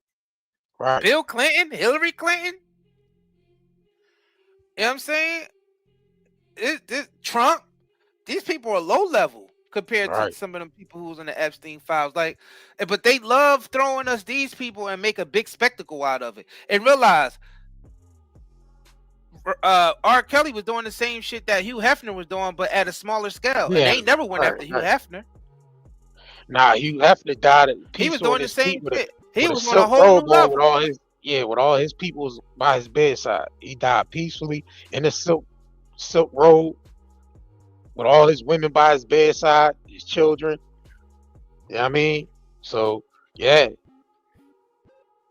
Bill Clinton, Hillary Clinton. You know what I'm saying? Trump. These people are low level compared to some of them people who's in the Epstein files. Like, but they love throwing us these people and make a big spectacle out of it. And realize R. Kelly was doing the same shit that Hugh Hefner was doing, but at a smaller scale. And they never went after Hugh Hefner. Nah, Hugh Hefner died. He was doing the same shit. He was on on a whole new level. With all his people by his bedside. He died peacefully in the silk robe. With all his women by his bedside, his children. You know what I mean? So, yeah.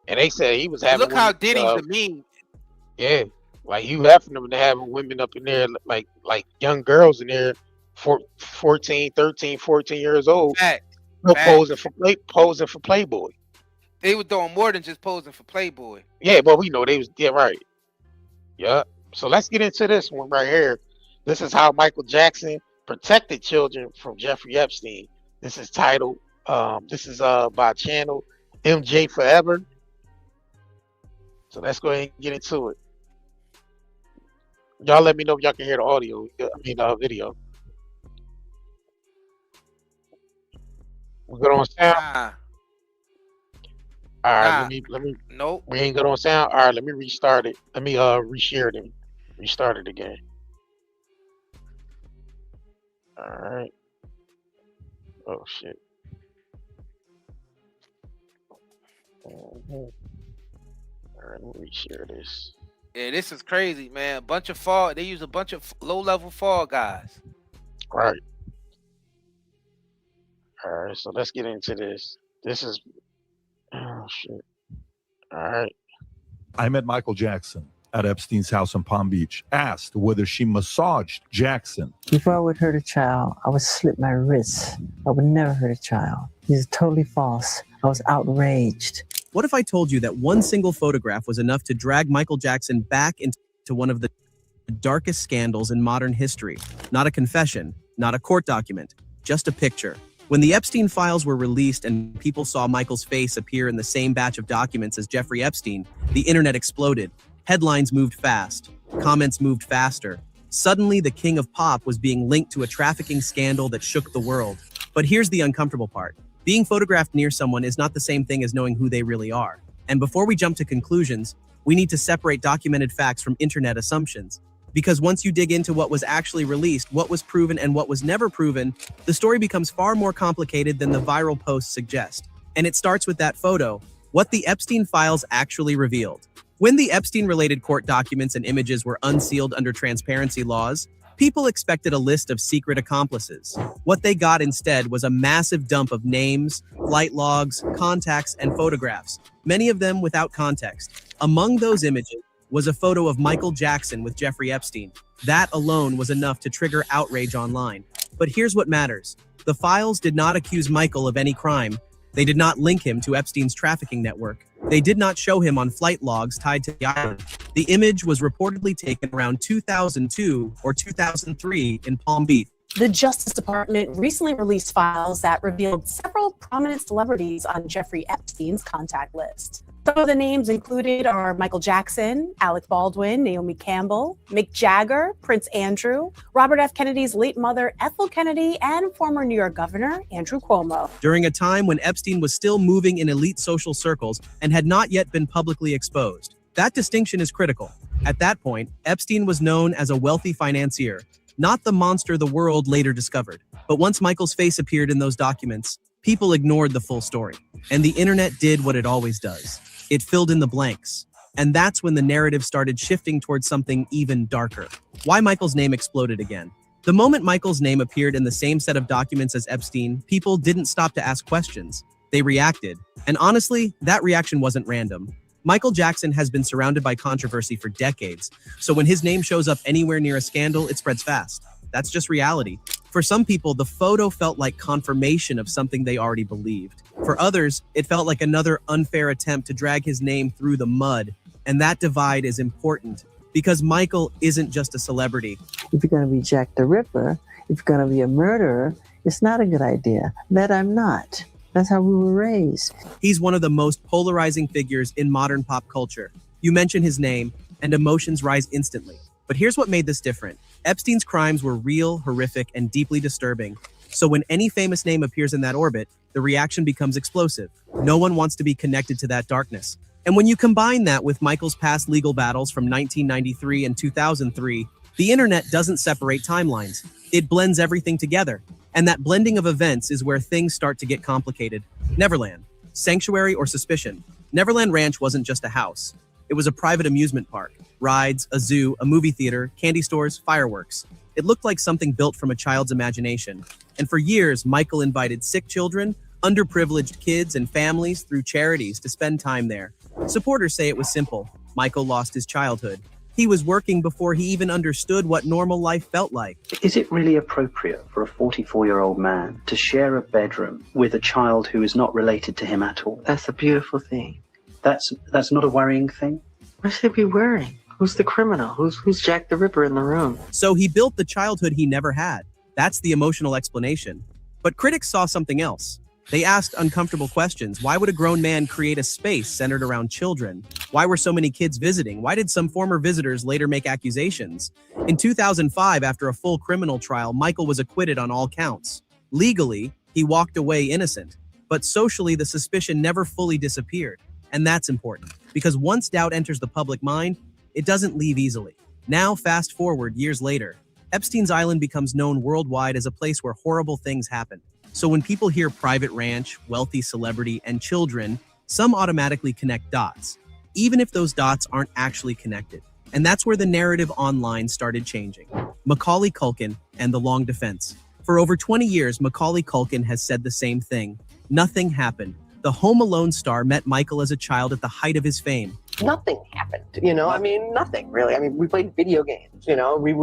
And they said he was having. Look how Diddy's the meme. Yeah. Like Hugh Hefner was having women up in there, like young girls in there, 13, 14 years old. Posing for Playboy. They were doing more than just posing for Playboy. Yeah, but we know they was, right. Yeah. So let's get into this one right here. This is how Michael Jackson protected children from Jeffrey Epstein. This is titled, this is by channel MJ Forever. So let's go ahead and get into it. Y'all let me know if y'all can hear the audio, video. We good on sound? All right, let me. Nope. We ain't good on sound. All right, let me restart it. Let me reshare it. Restart it again. All right. Oh shit. All right, let me reshare this. Yeah, this is crazy, man. They use a bunch of low-level fall guys. Right. All right, so let's get into this. This is, oh shit. All right. I met Michael Jackson at Epstein's house in Palm Beach, asked whether she massaged Jackson. Before I would hurt a child, I would slit my wrists. I would never hurt a child. This is totally false. I was outraged. What if I told you that one single photograph was enough to drag Michael Jackson back into one of the darkest scandals in modern history? Not a confession, not a court document, just a picture. When the Epstein files were released and people saw Michael's face appear in the same batch of documents as Jeffrey Epstein, the internet exploded. Headlines moved fast. Comments moved faster. Suddenly, the king of pop was being linked to a trafficking scandal that shook the world. But here's the uncomfortable part. Being photographed near someone is not the same thing as knowing who they really are. And before we jump to conclusions, we need to separate documented facts from internet assumptions. Because once you dig into what was actually released, what was proven and what was never proven, the story becomes far more complicated than the viral posts suggest. And it starts with that photo, what the Epstein files actually revealed. When the Epstein-related court documents and images were unsealed under transparency laws, people expected a list of secret accomplices. What they got instead was a massive dump of names, flight logs, contacts, and photographs, many of them without context. Among those images was a photo of Michael Jackson with Jeffrey Epstein. That alone was enough to trigger outrage online. But here's what matters. The files did not accuse Michael of any crime. They did not link him to Epstein's trafficking network. They did not show him on flight logs tied to the island. The image was reportedly taken around 2002 or 2003 in Palm Beach. The Justice Department recently released files that revealed several prominent celebrities on Jeffrey Epstein's contact list. Some of the names included are Michael Jackson, Alec Baldwin, Naomi Campbell, Mick Jagger, Prince Andrew, Robert F. Kennedy's late mother, Ethel Kennedy, and former New York Governor, Andrew Cuomo. During a time when Epstein was still moving in elite social circles and had not yet been publicly exposed. That distinction is critical. At that point, Epstein was known as a wealthy financier, not the monster the world later discovered. But once Michael's face appeared in those documents, people ignored the full story. And the internet did what it always does. It filled in the blanks. And that's when the narrative started shifting towards something even darker. Why Michael's name exploded again. The moment Michael's name appeared in the same set of documents as Epstein, people didn't stop to ask questions. They reacted. And honestly, that reaction wasn't random. Michael Jackson has been surrounded by controversy for decades, so when his name shows up anywhere near a scandal, it spreads fast. That's just reality. For some people, the photo felt like confirmation of something they already believed. For others, it felt like another unfair attempt to drag his name through the mud. And that divide is important, because Michael isn't just a celebrity. If you're going to be Jack the Ripper, if you're going to be a murderer, it's not a good idea. That I'm not. That's how we were raised. He's one of the most polarizing figures in modern pop culture. You mention his name, and emotions rise instantly. But here's what made this different. Epstein's crimes were real, horrific, and deeply disturbing. So when any famous name appears in that orbit, the reaction becomes explosive. No one wants to be connected to that darkness. And when you combine that with Michael's past legal battles from 1993 and 2003, the internet doesn't separate timelines. It blends everything together. And that blending of events is where things start to get complicated. Neverland, sanctuary or suspicion. Neverland Ranch wasn't just a house. It was a private amusement park. Rides, a zoo, a movie theater, candy stores, fireworks. It looked like something built from a child's imagination. And for years, Michael invited sick children, underprivileged kids, and families through charities to spend time there. Supporters say it was simple. Michael lost his childhood. He was working before he even understood what normal life felt like. Is it really appropriate for a 44-year-old man to share a bedroom with a child who is not related to him at all? That's a beautiful thing. That's not a worrying thing? Why should it be worrying? Who's the criminal? Who's Jack the Ripper in the room? So he built the childhood he never had. That's the emotional explanation. But critics saw something else. They asked uncomfortable questions. Why would a grown man create a space centered around children? Why were so many kids visiting? Why did some former visitors later make accusations? In 2005, after a full criminal trial, Michael was acquitted on all counts. Legally, he walked away innocent. But socially, the suspicion never fully disappeared. And that's important, because once doubt enters the public mind, it doesn't leave easily. Now, fast forward years later, Epstein's Island becomes known worldwide as a place where horrible things happen. So when people hear private ranch, wealthy celebrity, and children, some automatically connect dots, even if those dots aren't actually connected. And that's where the narrative online started changing. Macaulay Culkin and the long defense. For over 20 years, Macaulay Culkin has said the same thing. Nothing happened. The Home Alone star met Michael as a child at the height of his fame. Nothing happened, I mean, nothing really. I mean, we played video games, we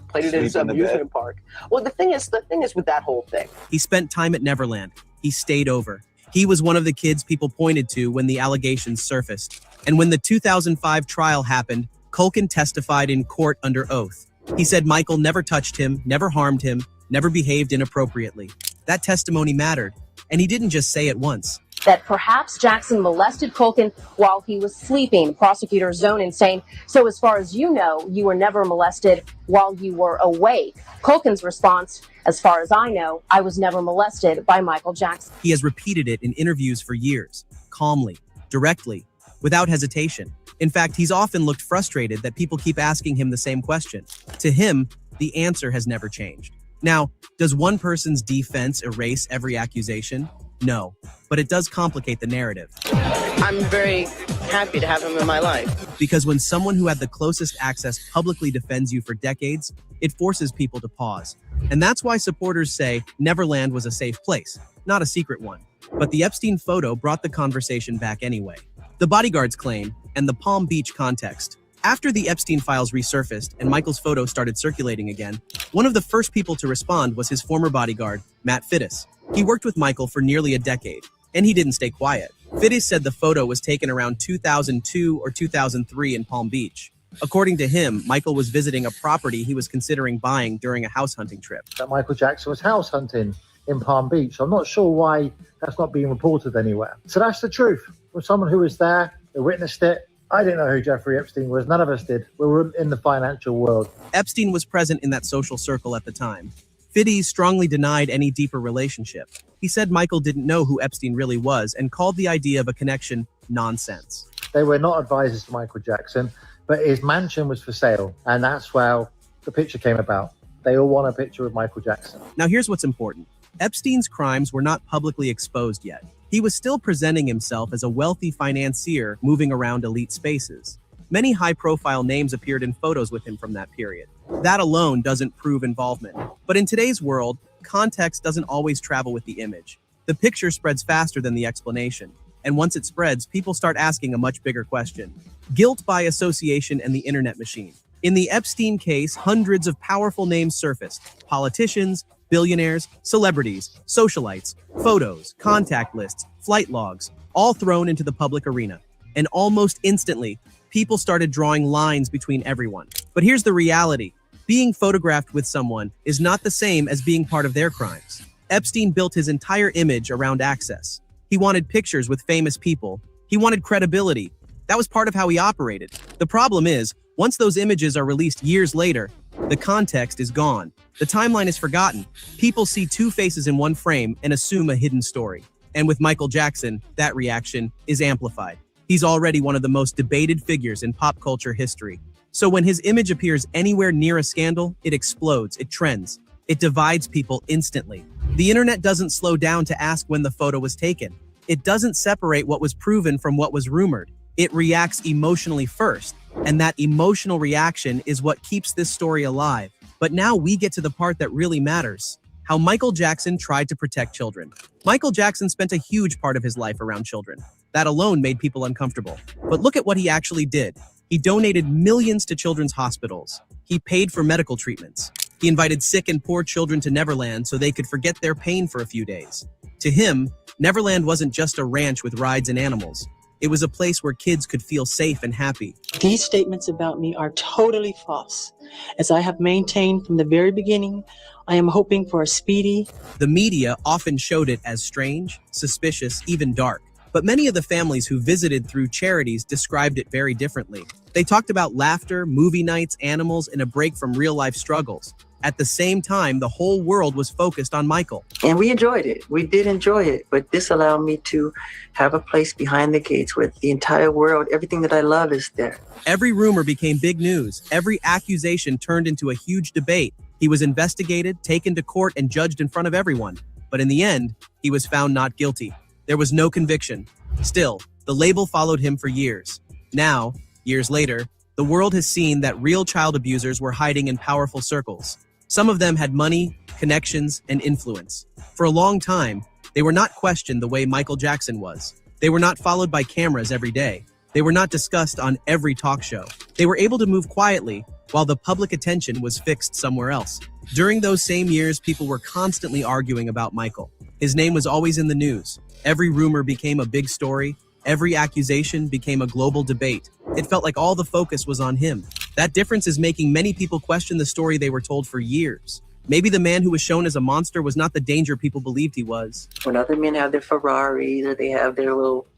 played it as an amusement park. Well, the thing is with that whole thing. He spent time at Neverland. He stayed over. He was one of the kids people pointed to when the allegations surfaced. And when the 2005 trial happened, Culkin testified in court under oath. He said Michael never touched him, never harmed him, never behaved inappropriately. That testimony mattered. And he didn't just say it once. That perhaps Jackson molested Culkin while he was sleeping. Prosecutors zone in saying, so as far as you know, you were never molested while you were awake. Culkin's response, as far as I know, I was never molested by Michael Jackson. He has repeated it in interviews for years, calmly, directly, without hesitation. In fact, he's often looked frustrated that people keep asking him the same question. To him, the answer has never changed. Now, does one person's defense erase every accusation? No, but it does complicate the narrative. I'm very happy to have him in my life. Because when someone who had the closest access publicly defends you for decades, it forces people to pause. And that's why supporters say Neverland was a safe place, not a secret one. But the Epstein photo brought the conversation back anyway. The bodyguard's claim and the Palm Beach context. After the Epstein files resurfaced and Michael's photo started circulating again, one of the first people to respond was his former bodyguard, Matt Fittis. He worked with Michael for nearly a decade, and he didn't stay quiet. Fittis said the photo was taken around 2002 or 2003 in Palm Beach. According to him, Michael was visiting a property he was considering buying during a house hunting trip. That Michael Jackson was house hunting in Palm Beach. I'm not sure why that's not being reported anywhere. So that's the truth. From someone who was there, who witnessed it. I didn't know who Jeffrey Epstein was. None of us did. We were in the financial world. Epstein was present in that social circle at the time. Fittis strongly denied any deeper relationship. He said Michael didn't know who Epstein really was and called the idea of a connection nonsense. They were not advisors to Michael Jackson, but his mansion was for sale. And that's where the picture came about. They all want a picture of Michael Jackson. Now here's what's important. Epstein's crimes were not publicly exposed yet. He was still presenting himself as a wealthy financier moving around elite spaces. Many high-profile names appeared in photos with him from that period. That alone doesn't prove involvement. But in today's world, context doesn't always travel with the image. The picture spreads faster than the explanation. And once it spreads, people start asking a much bigger question. Guilt by association and the internet machine. In the Epstein case, hundreds of powerful names surfaced. Politicians, billionaires, celebrities, socialites, photos, contact lists, flight logs, all thrown into the public arena. And almost instantly, people started drawing lines between everyone. But here's the reality. Being photographed with someone is not the same as being part of their crimes. Epstein built his entire image around access. He wanted pictures with famous people. He wanted credibility. That was part of how he operated. The problem is, once those images are released years later, the context is gone. The timeline is forgotten. People see two faces in one frame and assume a hidden story. And with Michael Jackson, that reaction is amplified. He's already one of the most debated figures in pop culture history. So when his image appears anywhere near a scandal, it explodes, it trends. It divides people instantly. The internet doesn't slow down to ask when the photo was taken. It doesn't separate what was proven from what was rumored. It reacts emotionally first, and that emotional reaction is what keeps this story alive. But now we get to the part that really matters. How Michael Jackson tried to protect children. Michael Jackson spent a huge part of his life around children. That alone made people uncomfortable. But look at what he actually did. He donated millions to children's hospitals. He paid for medical treatments. He invited sick and poor children to Neverland so they could forget their pain for a few days. To him, Neverland wasn't just a ranch with rides and animals. It was a place where kids could feel safe and happy. These statements about me are totally false. As I have maintained from the very beginning, I am hoping for a speedy. The media often showed it as strange, suspicious, even dark. But many of the families who visited through charities described it very differently. They talked about laughter, movie nights, animals, and a break from real-life struggles. At the same time, the whole world was focused on Michael. And we enjoyed it. We did enjoy it. But this allowed me to have a place behind the gates where the entire world, everything that I love is there. Every rumor became big news. Every accusation turned into a huge debate. He was investigated, taken to court, and judged in front of everyone. But in the end, he was found not guilty. There was no conviction. Still, the label followed him for years. Now, years later, the world has seen that real child abusers were hiding in powerful circles. Some of them had money, connections, and influence. For a long time, they were not questioned the way Michael Jackson was. They were not followed by cameras every day. They were not discussed on every talk show. They were able to move quietly while the public attention was fixed somewhere else. During those same years, people were constantly arguing about Michael. His name was always in the news. Every rumor became a big story. Every accusation became a global debate. It felt like all the focus was on him. That difference is making many people question the story they were told for years. Maybe the man who was shown as a monster was not the danger people believed he was. When other men have their Ferraris or they have their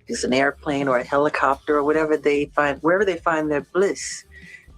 it's an airplane or a helicopter or whatever they find, wherever they find their bliss.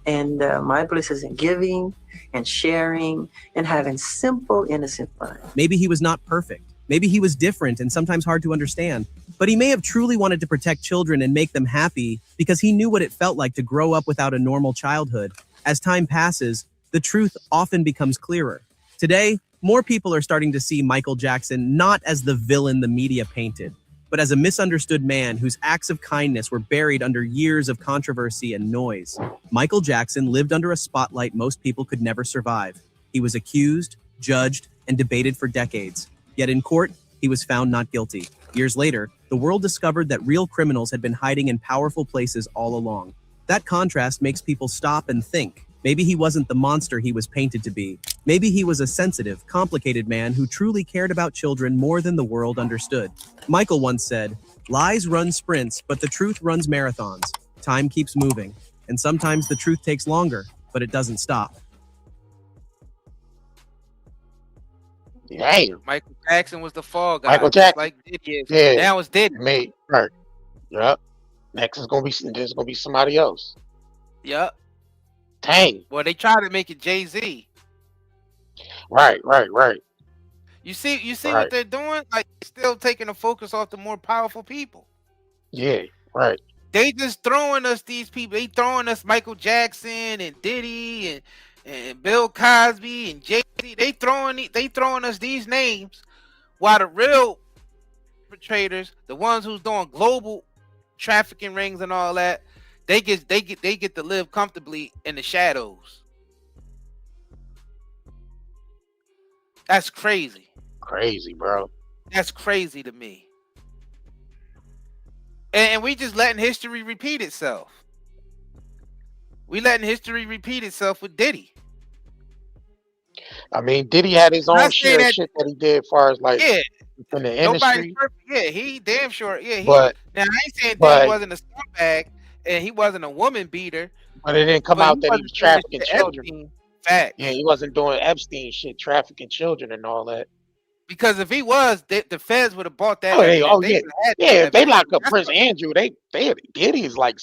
And my bliss is in giving and sharing and having simple, innocent fun. Maybe he was not perfect. Maybe he was different and sometimes hard to understand. But he may have truly wanted to protect children and make them happy because he knew what it felt like to grow up without a normal childhood. As time passes, the truth often becomes clearer. Today, more people are starting to see Michael Jackson not as the villain the media painted, but as a misunderstood man whose acts of kindness were buried under years of controversy and noise. Michael Jackson lived under a spotlight most people could never survive. He was accused, judged, and debated for decades. Yet in court, he was found not guilty. Years later, the world discovered that real criminals had been hiding in powerful places all along. That contrast makes people stop and think. Maybe he wasn't the monster he was painted to be. Maybe he was a sensitive, complicated man who truly cared about children more than the world understood. Michael once said, "Lies run sprints, but the truth runs marathons. Time keeps moving, and sometimes the truth takes longer, but it doesn't stop." Damn. Michael Jackson was the fall guy. Michael Jackson. Like Diddy is. Yeah. Now it's Diddy. Made right. Yep. Next is gonna be somebody else. Yep. Dang. Well, they tried to make it Jay-Z. Right. You see Right. what they're doing? Like, still taking the focus off the more powerful people. Yeah, right. They just throwing us these people. They throwing us Michael Jackson and Diddy and Bill Cosby and Jay-Z. They throwing us these names, while the real perpetrators, the ones who's doing global trafficking rings and all that, they get to live comfortably in the shadows. That's crazy. Crazy, bro. That's crazy to me. And we just letting history repeat itself. We letting history repeat itself with Diddy. I mean, Diddy had his own share of shit that he did as far as like Yeah, in the nobody's industry. perfect. Yeah, he damn sure. Yeah, he. But Now I ain't saying Diddy but wasn't a scumbag and he wasn't a woman beater. but it didn't come But he out that he wasn't was doing the trafficking shit children. Epstein. Facts. Yeah, he wasn't doing Epstein shit, trafficking children and all that. Because if he was, the feds would have bought that Oh, evidence. They yeah, would've had yeah. that If they evidence. lock up That's Prince what- Andrew, Diddy is like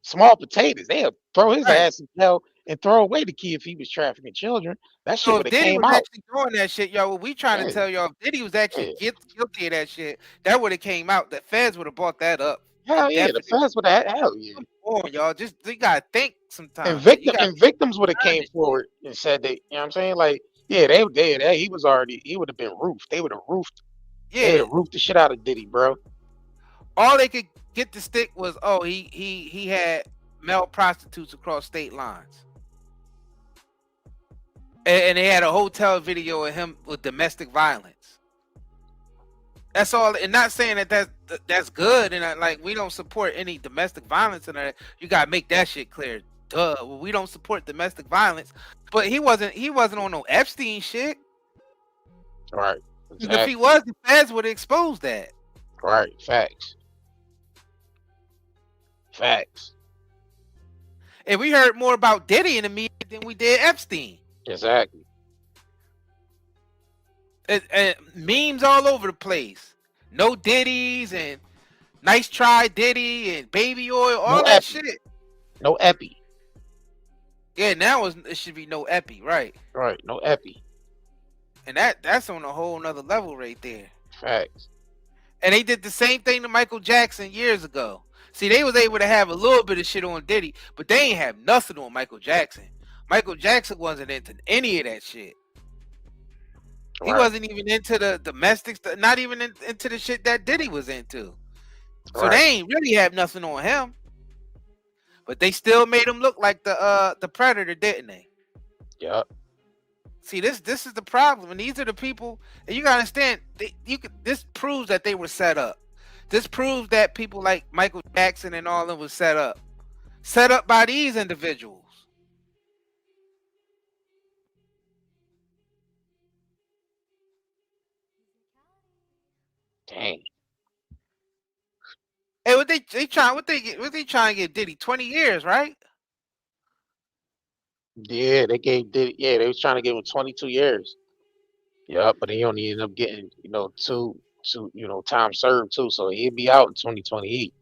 small potatoes. They'll throw his Right. ass in jail and throw away the key if he was trafficking children. That shit So would if have Diddy came was out. actually doing that shit, yo, what we trying to Yeah, tell y'all, if Diddy was actually yeah. guilty of that shit, that would have came out. The feds would have bought that up. Hell yeah, the Definitely. feds would have. Hell yeah. Come on, y'all. Just you gotta think And sometimes. You gotta victims would have came forward and said that. You know what I'm saying? Like, yeah, he would have been roofed. They would have roofed. They would yeah. have roofed the shit out of Diddy, bro. All they could get the stick was, oh, he had male prostitutes across state lines. And they had a hotel video of him with domestic violence. That's all. And not saying that's good. And like, we don't support any domestic violence. And you gotta make that shit clear. Duh. Well, we don't support domestic violence. But he wasn't on no Epstein shit. Right. Exactly. If he was, the feds would expose that. Right. Facts. Facts. And we heard more about Diddy in the media than we did Epstein. Exactly. And memes all over the place. No Diddies and nice try Diddy and baby oil, all that shit. No epi. Yeah, now it should be no epi, right? Right, no epi. And that's on a whole nother level right there. Facts. And they did the same thing to Michael Jackson years ago. See, they was able to have a little bit of shit on Diddy, but they ain't have nothing on Michael Jackson. Michael Jackson wasn't into any of that shit. He wasn't even into the domestic stuff, not even into the shit that Diddy was into. So they ain't really have nothing on him. But they still made him look like the predator, didn't they? Yep. See, this is the problem, and these are the people. And you gotta understand, this proves that they were set up. This proves that people like Michael Jackson and all of them was set up by these individuals. Dang. Hey, what they trying to get Diddy 20 years, right? Yeah, they gave Diddy. Yeah, they was trying to give him 22 years. Yep, but he only ended up getting, two, time served too. So he'll be out in 2028.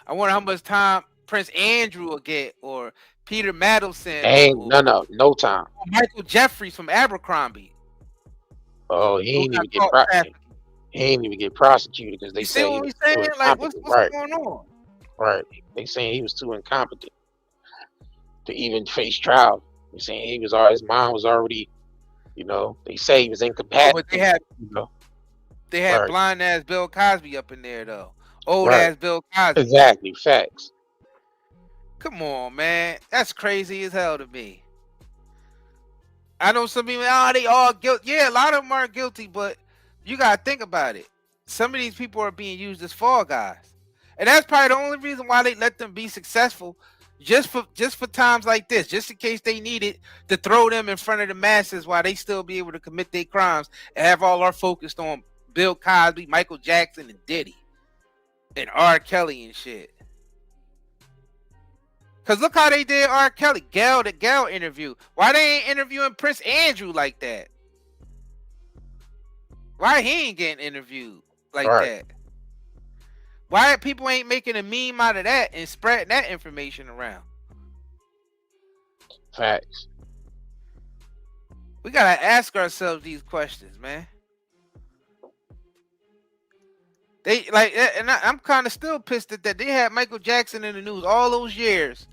I wonder how much time Prince Andrew will get, or Peter Mandelson. Ain't no time. Michael Jeffries from Abercrombie. Oh, he ain't even get prosecuted because they say he was too incompetent. Like, what's going on? Right. They saying he was too incompetent to even face trial. They saying his mind was already, they say he was incompatible. But they had blind ass Bill Cosby up in there though. Old ass Bill Cosby. Exactly. Facts. Come on, man. That's crazy as hell to me. I know some people, they all guilty. Yeah, a lot of them are guilty, but you gotta think about it. Some of these people are being used as fall guys. And that's probably the only reason why they let them be successful. Just for times like this, just in case they need it to throw them in front of the masses while they still be able to commit their crimes and have all our focused on Bill Cosby, Michael Jackson, and Diddy. And R. Kelly and shit. Cause look how they did R. Kelly, the Gail interview. Why they ain't interviewing Prince Andrew like that? Why he ain't getting interviewed like that? Why people ain't making a meme out of that and spreading that information around? Facts. We gotta ask ourselves these questions, man. They and I'm kind of still pissed at that they had Michael Jackson in the news all those years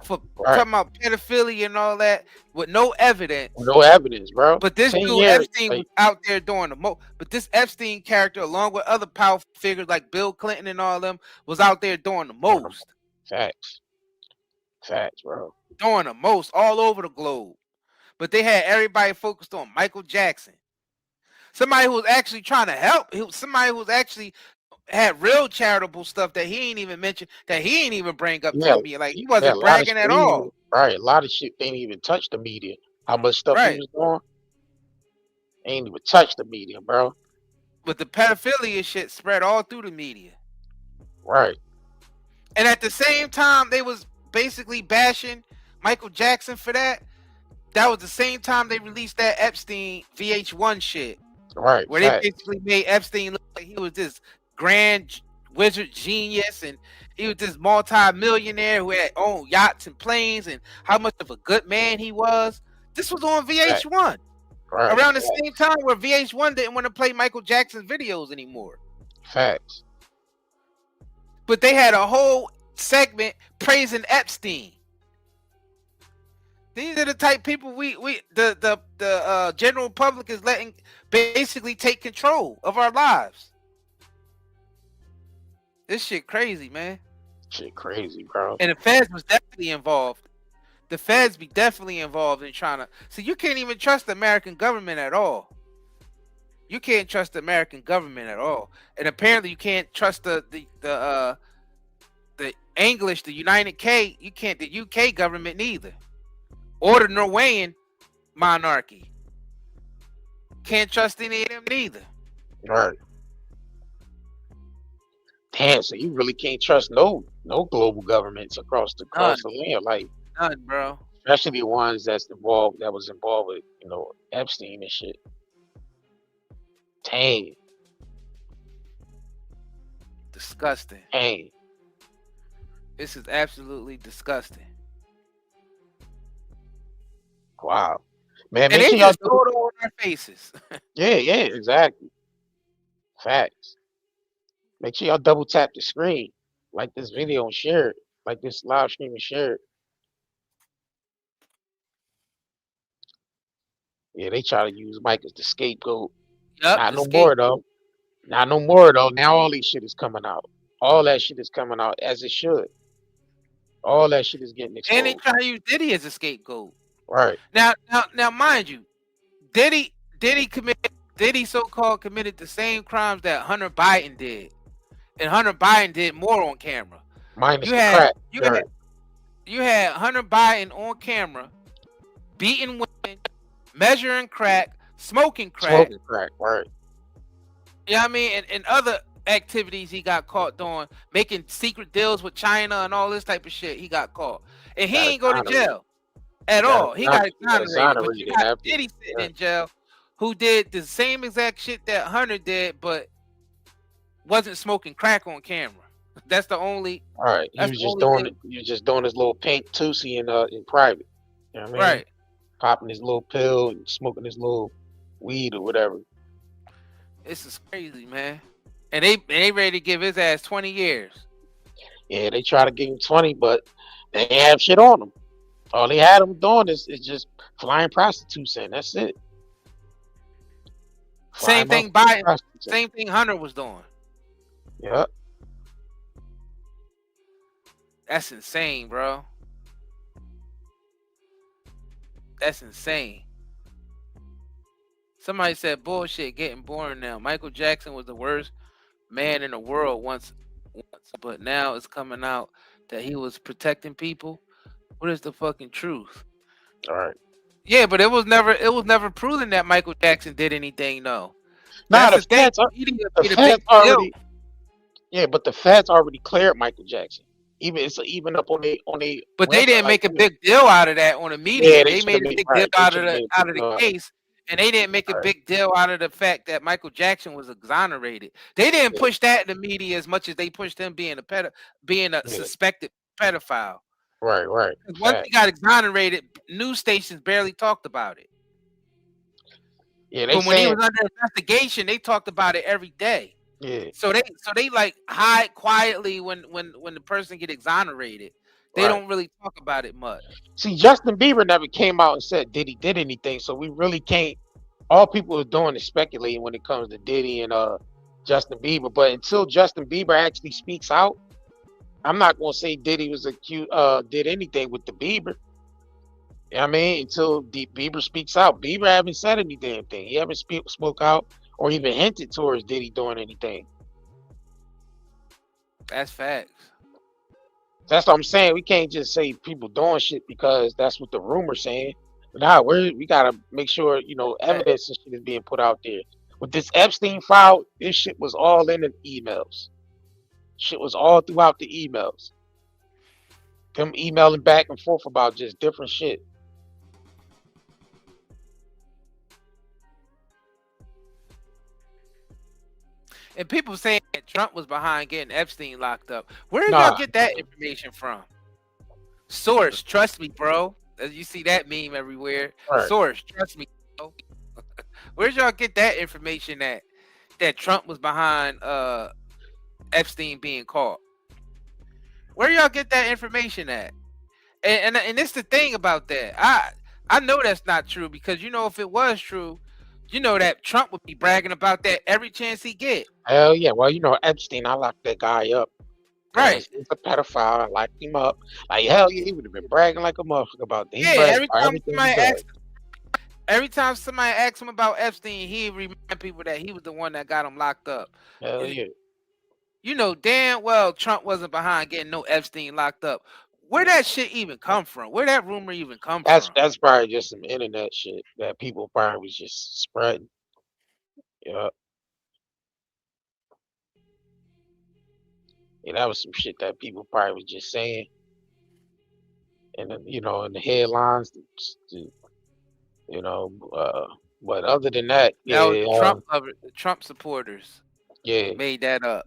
for talking about pedophilia and all that with no evidence. No evidence, bro. But this dude Epstein was out there doing the most. But this Epstein character, along with other powerful figures like Bill Clinton and all them, was out there doing the most. Facts, bro. Doing the most all over the globe. But they had everybody focused on Michael Jackson. somebody who was actually trying to help, somebody who was actually had real charitable stuff that he ain't even mentioned, that he ain't even bring up to Yeah, the media. Like he yeah, a wasn't lot of bragging shit at ain't all. even right. A lot of shit ain't even touch the media. How much stuff he Right. was doing ain't even touch the media, bro. But the pedophilia shit spread all through the media. Right. And at the same time, they was basically bashing Michael Jackson for that. That was the same time they released that Epstein VH1 shit. Right. Where they basically made Epstein look like he was this grand wizard genius, and he was this multi-millionaire who had owned yachts and planes, and how much of a good man he was. This was on VH1. Right. Around the same time where VH1 didn't want to play Michael Jackson's videos anymore. Facts. But they had a whole segment praising Epstein. These are the type people the general public is letting basically take control of our lives. This shit crazy, man. Shit crazy, bro. And the feds was definitely involved. The feds be definitely involved in trying to. See, you can't even trust the American government at all. You can't trust the American government at all. And apparently you can't trust the English, the United K. You can't the UK government neither. Or the Norwegian monarchy. Can't trust any of them neither. Right. Damn, so you really can't trust no global governments across the land, like none, bro. Especially the ones that was involved with, Epstein and shit. Dang. Disgusting. Dang. This is absolutely disgusting. Wow. Man, And make they sure y'all just throw it all in our faces. Yeah, exactly. Facts. Make sure y'all double tap the screen, like this video and share it, like this live stream and share it. Yeah, they try to use Mike as the scapegoat. Yep, Not no more though. Not no more though. Now all these shit is coming out. All that shit is coming out as it should. All that shit is getting exposed. And they try to use Diddy as a scapegoat. Right. Now, mind you, Diddy so-called committed the same crimes that Hunter Biden did, and Hunter Biden did more on camera. Minus the crack. You had Hunter Biden on camera beating women, measuring crack, smoking crack. Smoking crack, right. You know what I mean? And other activities he got caught doing, making secret deals with China and all this type of shit. He got caught. And he ain't go to jail at all. He got exonerated. But you got Diddy sitting in jail who did the same exact shit that Hunter did, but wasn't smoking crack on camera. That's the only. All right. He was just doing his little pink Tootsie in private. You know what I mean? Right. Popping his little pill and smoking his little weed or whatever. This is crazy, man. And they ready to give his ass 20 years. Yeah, they try to give him 20, but they ain't have shit on him. All they had him doing is just flying prostitutes in. That's it. Same thing Biden. Same thing Hunter was doing. Yep. That's insane, bro. That's insane. Somebody said bullshit getting boring now. Michael Jackson was the worst man in the world once, but now it's coming out that he was protecting people. What is the fucking truth? All right. Yeah, but it was never proven that Michael Jackson did anything, though. Nah, the feds already. Yeah, but the feds already cleared Michael Jackson. Even up on the. But they didn't make a big deal out of that on the media. Yeah, they made a big deal out of the case, and they didn't make a big deal out of the fact that Michael Jackson was exonerated. They didn't push that in the media as much as they pushed him being a suspected pedophile. Right. Once he got exonerated, news stations barely talked about it. Yeah, but when he was under investigation, they talked about it every day. Yeah. So they like hide quietly when the person get exonerated. They don't really talk about it much. See, Justin Bieber never came out and said Diddy did anything, so we really can't. All people are doing is speculating when it comes to Diddy and Justin Bieber. But until Justin Bieber actually speaks out, I'm not gonna say Diddy was accused did anything with the Bieber. You know what I mean? Until Bieber speaks out. Bieber haven't said any damn thing. He haven't spoke out or even hinted towards Diddy doing anything. That's facts. That's what I'm saying. We can't just say people doing shit because that's what the rumor's saying. Nah, we gotta make sure, you know, evidence and shit is being put out there. With this Epstein file, this shit was all in the emails. Shit was all throughout the emails. Them emailing back and forth about just different shit. And people saying that Trump was behind getting Epstein locked up. Where did y'all get that information from? Source, trust me, bro. You see that meme everywhere. Right. Source, trust me, bro. Where'd y'all get that information that Trump was behind Epstein being caught? Where y'all get that information at? And it's the thing about that. I know that's not true because, you know, if it was true, you know that Trump would be bragging about that every chance he get. Hell yeah. Well, you know, Epstein, I locked that guy up. Right. He's a pedophile. I locked him up. Like, hell yeah, he would have been bragging like a motherfucker about that. Yeah, every time somebody asks him about Epstein, he remind people that he was the one that got him locked up. Hell yeah. You know damn well Trump wasn't behind getting no Epstein locked up. Where that shit even come from? Where that rumor even come from? That's probably just some internet shit that people probably was just spreading. Yeah. Yeah, that was some shit that people probably was just saying. And then, you know, in the headlines, you know, but other than that, That was Trump supporters. Yeah. Made that up.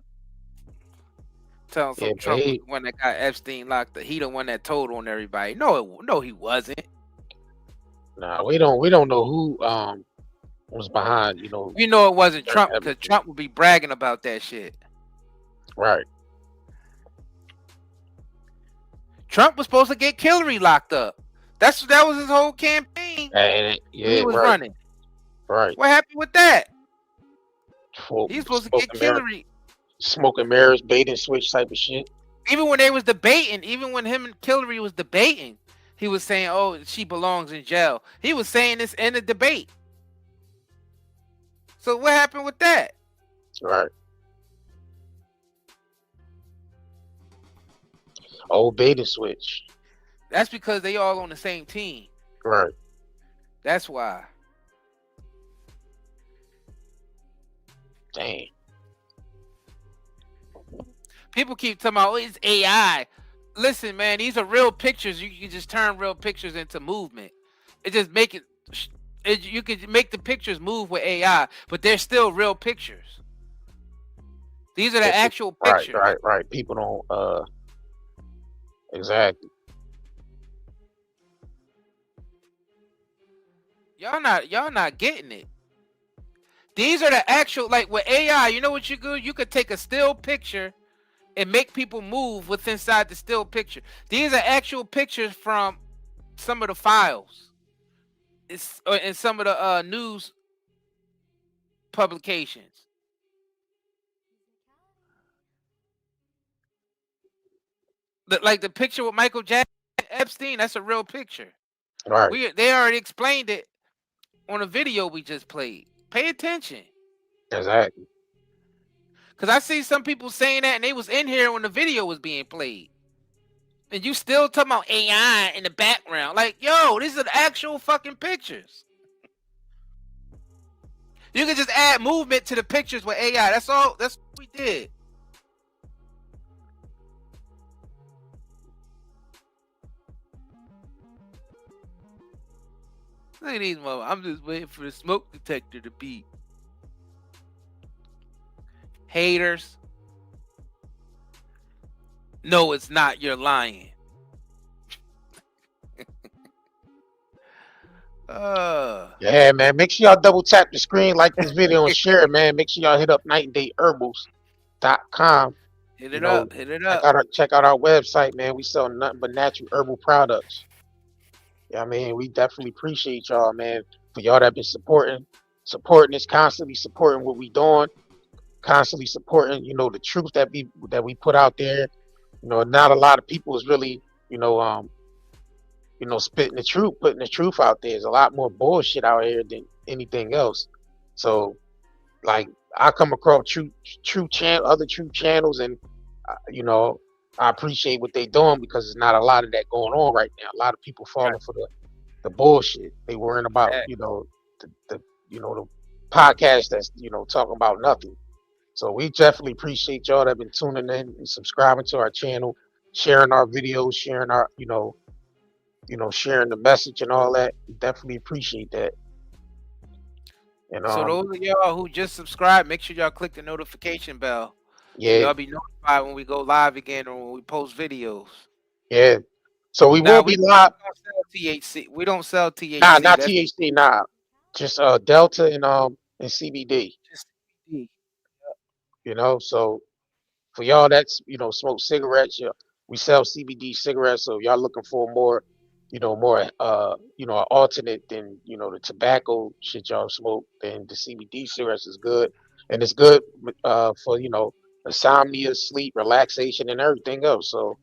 Telling some Trump was the one that got Epstein locked up. He the one that told on everybody. No, he wasn't. Nah, we don't know who was behind, you know. We know it wasn't Trump because Trump would be bragging about that shit. Right. Trump was supposed to get Hillary locked up. That was his whole campaign. He was running. Right. What happened with that? He's supposed to get Hillary. Smoking mirrors, bait and switch type of shit. Even when they was debating, even when him and Hillary was debating, he was saying, "Oh, she belongs in jail." He was saying this in the debate. So what happened with that? Right. Oh, bait and switch. That's because they all on the same team. Right. That's why. Dang. People keep talking about, oh, it's AI. Listen, man, these are real pictures. You can just turn real pictures into movement. It just make you can make the pictures move with AI, but they're still real pictures. These are the actual pictures. Right. People don't exactly. Y'all not getting it. These are the actual, like with AI, you know what you do? You could take a still picture and make people move within inside the still picture. These are actual pictures from some of the files. It's in some of the news publications. Like the picture with Michael Jackson, Epstein, that's a real picture. Right. They already explained it on a video we just played. Pay attention. Exactly. Because I see some people saying that and they was in here when the video was being played. And you still talking about AI in the background. Like, yo, these are the actual fucking pictures. You can just add movement to the pictures with AI. That's all. That's what we did. Look at these motherfuckers. I'm just waiting for the smoke detector to beep. Haters. No, it's not. You're lying. Yeah, man. Make sure y'all double tap the screen, like this video, and share it, man. Make sure y'all hit up nightandayherbals.com. Hit it up. Hit it up. Check out our website, man. We sell nothing but natural herbal products. Yeah, I mean, we definitely appreciate y'all, man. For y'all that been supporting us, constantly supporting what we doing, constantly supporting, you know, the truth that we put out there. You know, not a lot of people is really, spitting the truth, putting the truth out there. There's a lot more bullshit out here than anything else. So, like I come across other true channels, and you know, I appreciate what they doing because there's not a lot of that going on right now. A lot of people falling for the bullshit. They worrying about the podcast that's talking about nothing. So we definitely appreciate y'all that have been tuning in and subscribing to our channel, sharing our videos, sharing our sharing the message and all that. We definitely appreciate that. And So those of y'all who just subscribed, make sure y'all click the notification bell. Yeah. So y'all be notified when we go live again or when we post videos. Yeah. So we will be live. THC. We don't sell THC. Nah, not THC. Nah, just Delta and CBD. Just CBD. So for y'all that's smoke cigarettes, we sell CBD cigarettes. So if y'all looking for more an alternate than the tobacco shit y'all smoke, then the CBD cigarettes is good, and it's good for insomnia, sleep, relaxation, and everything else. So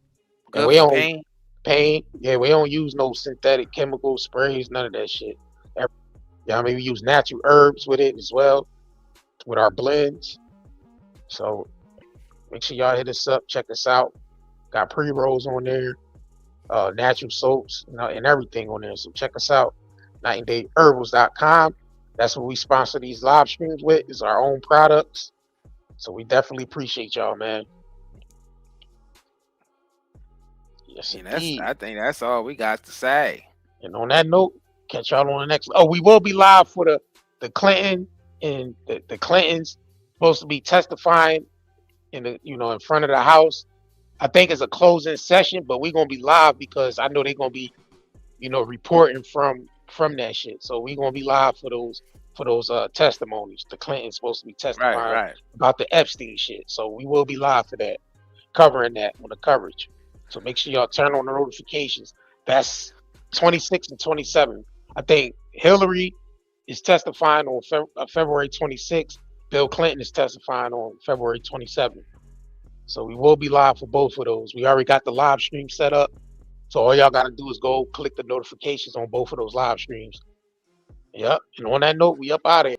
and we don't pain. Yeah, we don't use no synthetic chemical sprays, none of that shit. We use natural herbs with it as well, with our blends. So make sure y'all hit us up, check us out. Got pre-rolls on there, natural soaps, and everything on there. So check us out, nightanddayherbals.com. That's what we sponsor these live streams with, is our own products. So we definitely appreciate y'all, man. Yes, I think that's all we got to say. And on that note, catch y'all on the next. Oh, we will be live for the Clinton and the Clintons supposed to be testifying in the in front of the House. I think it's a closing session, but we're gonna be live because I know they're gonna be reporting from that shit. So we're gonna be live for those testimonies. The Clintons supposed to be testifying about the Epstein shit. So we will be live for that, covering that on the coverage. So make sure y'all turn on the notifications. That's 26 and 27. I think Hillary is testifying on February 26th. Bill Clinton is testifying on February 27th. So we will be live for both of those. We already got the live stream set up. So all y'all got to do is go click the notifications on both of those live streams. Yep. And on that note, we up out of here.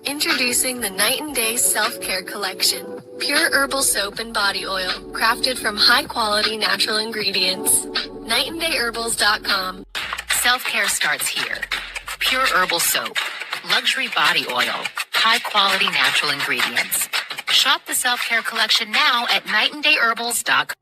Introducing the Night and Day Self-Care Collection. Pure herbal soap and body oil, crafted from high-quality natural ingredients. Nightanddayherbals.com. Self-care starts here. Pure herbal soap, luxury body oil, high-quality natural ingredients. Shop the self-care collection now at nightanddayherbals.com.